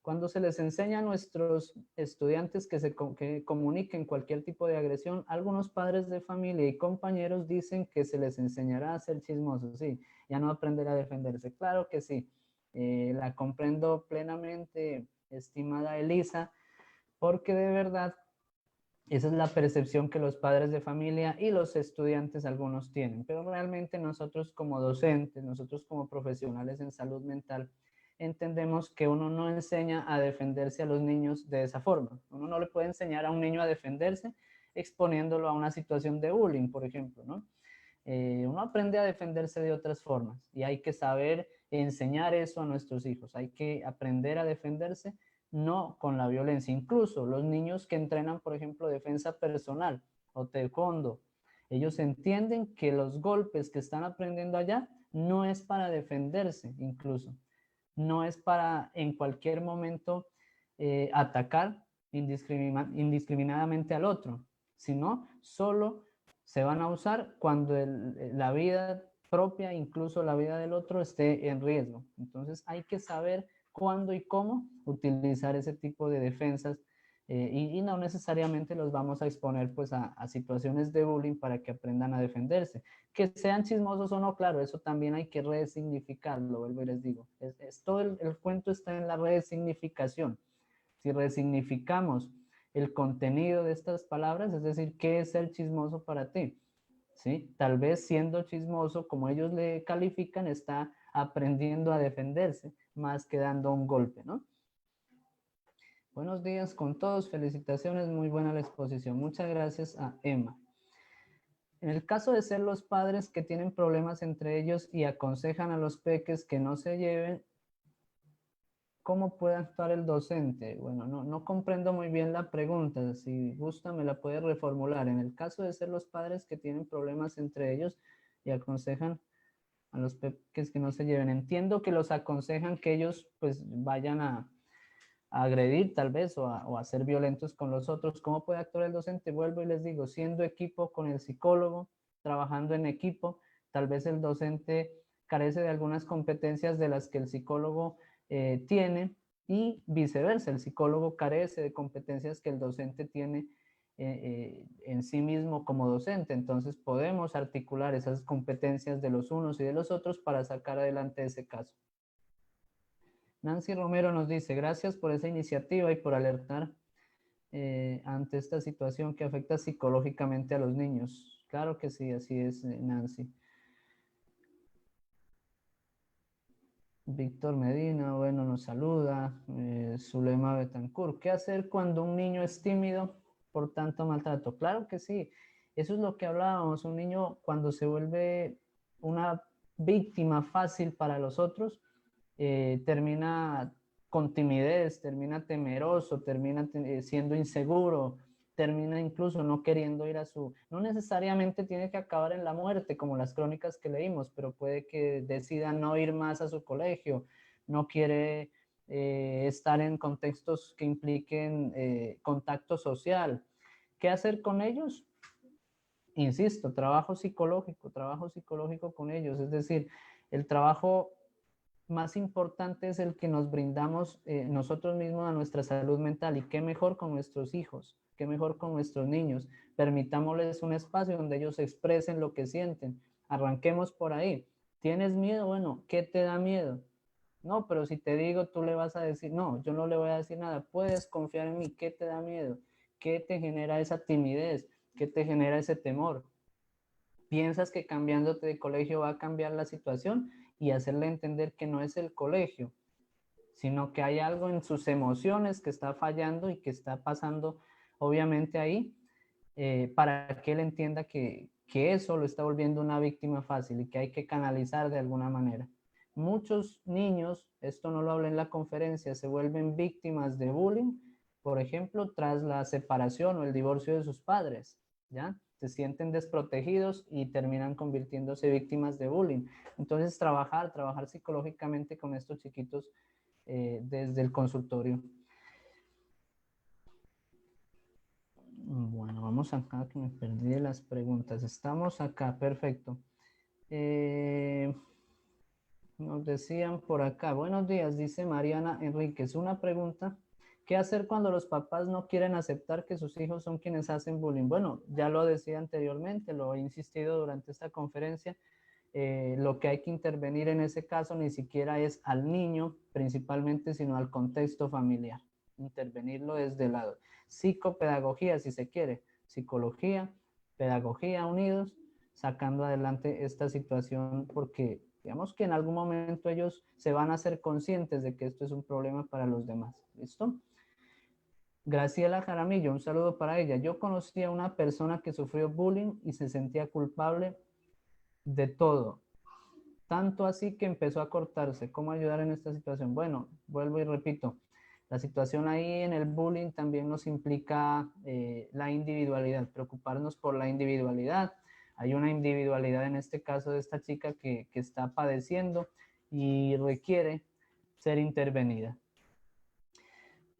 Cuando se les enseña a nuestros estudiantes que comuniquen cualquier tipo de agresión, algunos padres de familia y compañeros dicen que se les enseñará a ser chismosos, sí, ya no aprender a defenderse. Claro que sí, la comprendo plenamente, estimada Elisa, porque de verdad esa es la percepción que los padres de familia y los estudiantes algunos tienen, pero realmente nosotros como docentes, nosotros como profesionales en salud mental, entendemos que uno no enseña a defenderse a los niños de esa forma. Uno no le puede enseñar a un niño a defenderse exponiéndolo a una situación de bullying, por ejemplo, ¿no? Uno aprende a defenderse de otras formas y hay que saber enseñar eso a nuestros hijos. Hay que aprender a defenderse no con la violencia. Incluso los niños que entrenan, por ejemplo, defensa personal o taekwondo, ellos entienden que los golpes que están aprendiendo allá no es para defenderse, incluso. No es para en cualquier momento atacar indiscriminadamente al otro, sino solo se van a usar cuando la vida propia, incluso la vida del otro, esté en riesgo. Entonces hay que saber cuándo y cómo utilizar ese tipo de defensas y no necesariamente los vamos a exponer pues a situaciones de bullying para que aprendan a defenderse. Que sean chismosos o no, claro, eso también hay que resignificarlo, vuelvo y les digo. Todo el cuento está en la resignificación. Si resignificamos el contenido de estas palabras, es decir, ¿qué es ser chismoso para ti? ¿Sí? Tal vez siendo chismoso, como ellos le califican, está aprendiendo a defenderse más que dando un golpe, ¿no? Buenos días con todos, felicitaciones, muy buena la exposición. Muchas gracias a Emma. En el caso de ser los padres que tienen problemas entre ellos y aconsejan a los peques que no se lleven, ¿cómo puede actuar el docente? Bueno, no comprendo muy bien la pregunta. Si gusta, me la puede reformular. En el caso de ser los padres que tienen problemas entre ellos y aconsejan a los peques que no se lleven. Entiendo que los aconsejan que ellos pues vayan a agredir tal vez o a ser violentos con los otros. ¿Cómo puede actuar el docente? Vuelvo y les digo, siendo equipo con el psicólogo, trabajando en equipo, tal vez el docente carece de algunas competencias de las que el psicólogo tiene y viceversa, el psicólogo carece de competencias que el docente tiene en sí mismo como docente. Entonces podemos articular esas competencias de los unos y de los otros para sacar adelante ese caso. Nancy Romero nos dice, gracias por esa iniciativa y por alertar ante esta situación que afecta psicológicamente a los niños. Claro que sí, así es, Nancy. Víctor Medina, bueno, nos saluda. Zulema Betancourt, ¿qué hacer cuando un niño es tímido por tanto maltrato? Claro que sí, eso es lo que hablábamos. Un niño cuando se vuelve una víctima fácil para los otros, termina con timidez, termina temeroso, termina siendo inseguro, termina incluso no queriendo ir a su... No necesariamente tiene que acabar en la muerte, como las crónicas que leímos, pero puede que decida no ir más a su colegio, no quiere estar en contextos que impliquen contacto social. ¿Qué hacer con ellos? Insisto, trabajo psicológico con ellos. Es decir, el trabajo más importante es el que nos brindamos nosotros mismos a nuestra salud mental. Y qué mejor con nuestros hijos, qué mejor con nuestros niños. Permitámosles un espacio donde ellos expresen lo que sienten. Arranquemos por ahí. ¿Tienes miedo? Bueno, ¿qué te da miedo? No, pero si te digo, tú le vas a decir, no, yo no le voy a decir nada. Puedes confiar en mí. ¿Qué te da miedo? ¿Qué te genera esa timidez? ¿Qué te genera ese temor? ¿Piensas que cambiándote de colegio va a cambiar la situación? Y hacerle entender que no es el colegio, sino que hay algo en sus emociones que está fallando y que está pasando obviamente ahí, para que él entienda que eso lo está volviendo una víctima fácil y que hay que canalizar de alguna manera. Muchos niños, esto no lo hablé en la conferencia, se vuelven víctimas de bullying, por ejemplo, tras la separación o el divorcio de sus padres, ¿ya? Se sienten desprotegidos y terminan convirtiéndose víctimas de bullying. Entonces, trabajar psicológicamente con estos chiquitos desde el consultorio. Bueno, vamos acá que me perdí de las preguntas. Estamos acá, perfecto. Nos decían por acá, buenos días, dice Mariana Enríquez. Una pregunta, ¿qué hacer cuando los papás no quieren aceptar que sus hijos son quienes hacen bullying? Bueno, ya lo decía anteriormente, lo he insistido durante esta conferencia. Lo que hay que intervenir en ese caso ni siquiera es al niño principalmente, sino al contexto familiar. Intervenirlo desde la psicopedagogía, si se quiere, psicología, pedagogía unidos, sacando adelante esta situación porque digamos que en algún momento ellos se van a hacer conscientes de que esto es un problema para los demás. ¿Listo? Graciela Jaramillo, un saludo para ella. Yo conocí a una persona que sufrió bullying y se sentía culpable de todo. Tanto así que empezó a cortarse. ¿Cómo ayudar en esta situación? Bueno, vuelvo y repito. La situación ahí en el bullying también nos implica la individualidad, preocuparnos por la individualidad. Hay una individualidad en este caso de esta chica que está padeciendo y requiere ser intervenida.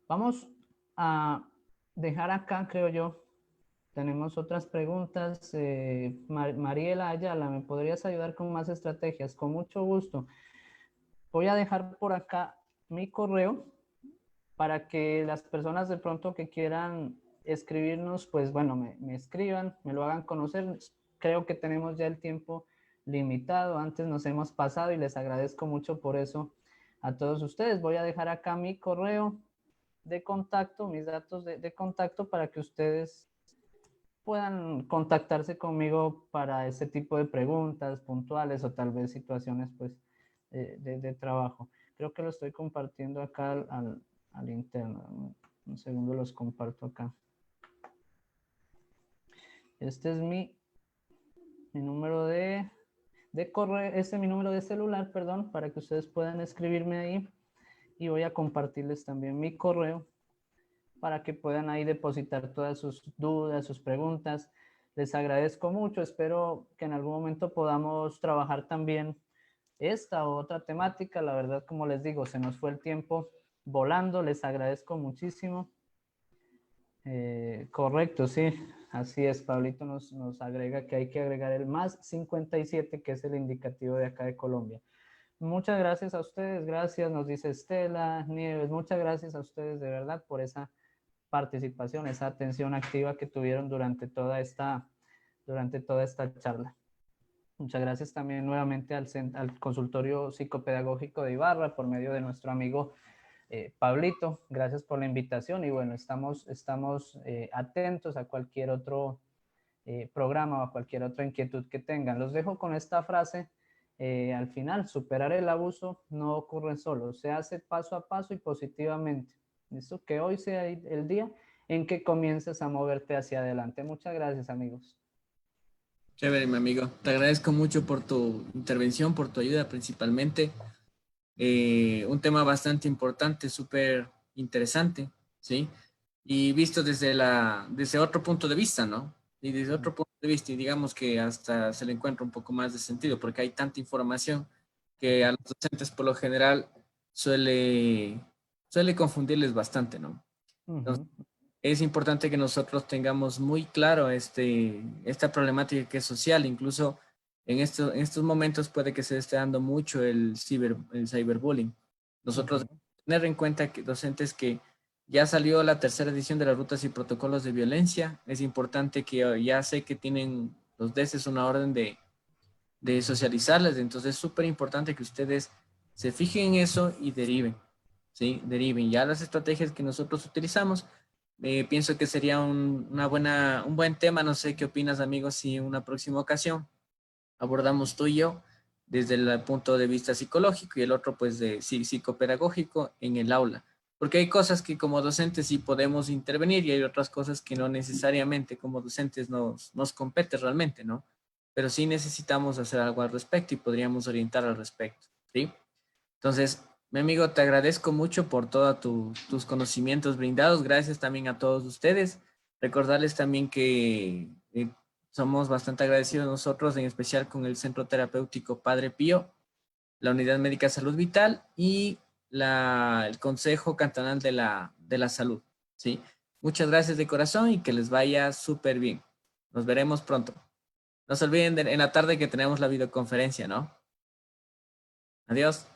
Vamos a dejar acá, creo yo. Tenemos otras preguntas. Mariela Ayala, ¿me podrías ayudar con más estrategias? Con mucho gusto. Voy a dejar por acá mi correo para que las personas de pronto que quieran escribirnos, pues bueno, me escriban, me lo hagan conocer. Creo que tenemos ya el tiempo limitado. Antes nos hemos pasado y les agradezco mucho por eso a todos ustedes. Voy a dejar acá mi correo de contacto, mis datos de contacto para que ustedes puedan contactarse conmigo para ese tipo de preguntas puntuales o tal vez situaciones pues de trabajo. Creo que lo estoy compartiendo acá al interno. Un segundo, los comparto acá. Este es mi número de correo, este es mi número de celular, perdón, para que ustedes puedan escribirme ahí y voy a compartirles también mi correo para que puedan ahí depositar todas sus dudas, sus preguntas. Les agradezco mucho, espero que en algún momento podamos trabajar también esta o otra temática. La verdad, como les digo, se nos fue el tiempo volando, les agradezco muchísimo. Correcto, sí, así es. Pablito nos agrega que hay que agregar el más 57, que es el indicativo de acá de Colombia. Muchas gracias a ustedes, gracias, nos dice Estela Nieves, muchas gracias a ustedes de verdad por esa participación, esa atención activa que tuvieron durante toda esta charla. Muchas gracias también nuevamente al consultorio psicopedagógico de Ibarra por medio de nuestro amigo Pablito. Gracias por la invitación y bueno, estamos atentos a cualquier otro programa o a cualquier otra inquietud que tengan. Los dejo con esta frase al final: superar el abuso no ocurre solo, se hace paso a paso y positivamente. ¿Listo? Que hoy sea el día en que comiences a moverte hacia adelante. Muchas gracias, amigos. Chévere, mi amigo. Te agradezco mucho por tu intervención, por tu ayuda principalmente. Un tema bastante importante, súper interesante, ¿sí? Y visto desde otro punto de vista, ¿no? Y desde otro punto de vista, y digamos que hasta se le encuentra un poco más de sentido, porque hay tanta información que a los docentes por lo general suele confundirles bastante, ¿no? Entonces, es importante que nosotros tengamos muy claro esta problemática que es social. Incluso en estos momentos puede que se esté dando mucho el cyberbullying. Nosotros tener en cuenta que docentes que ya salió la tercera edición de las rutas y protocolos de violencia. Es importante que ya sé que tienen los DESES una orden de socializarles. Entonces es súper importante que ustedes se fijen en eso y deriven, ¿sí? Deriven. Ya las estrategias que nosotros utilizamos, pienso que sería un buen tema. No sé qué opinas, amigos, si en una próxima ocasión abordamos tú y yo desde el punto de vista psicológico y el otro pues de psicopedagógico en el aula. Porque hay cosas que como docentes sí podemos intervenir y hay otras cosas que no necesariamente como docentes nos compete realmente, ¿no? Pero sí necesitamos hacer algo al respecto y podríamos orientar al respecto, ¿sí? Entonces, mi amigo, te agradezco mucho por todos tus conocimientos brindados. Gracias también a todos ustedes. Recordarles también que somos bastante agradecidos nosotros, en especial con el Centro Terapéutico Padre Pío, la Unidad Médica Salud Vital y el Consejo Cantonal de la Salud, ¿sí? Muchas gracias de corazón y que les vaya súper bien. Nos veremos pronto. No se olviden en la tarde que tenemos la videoconferencia, ¿no? Adiós.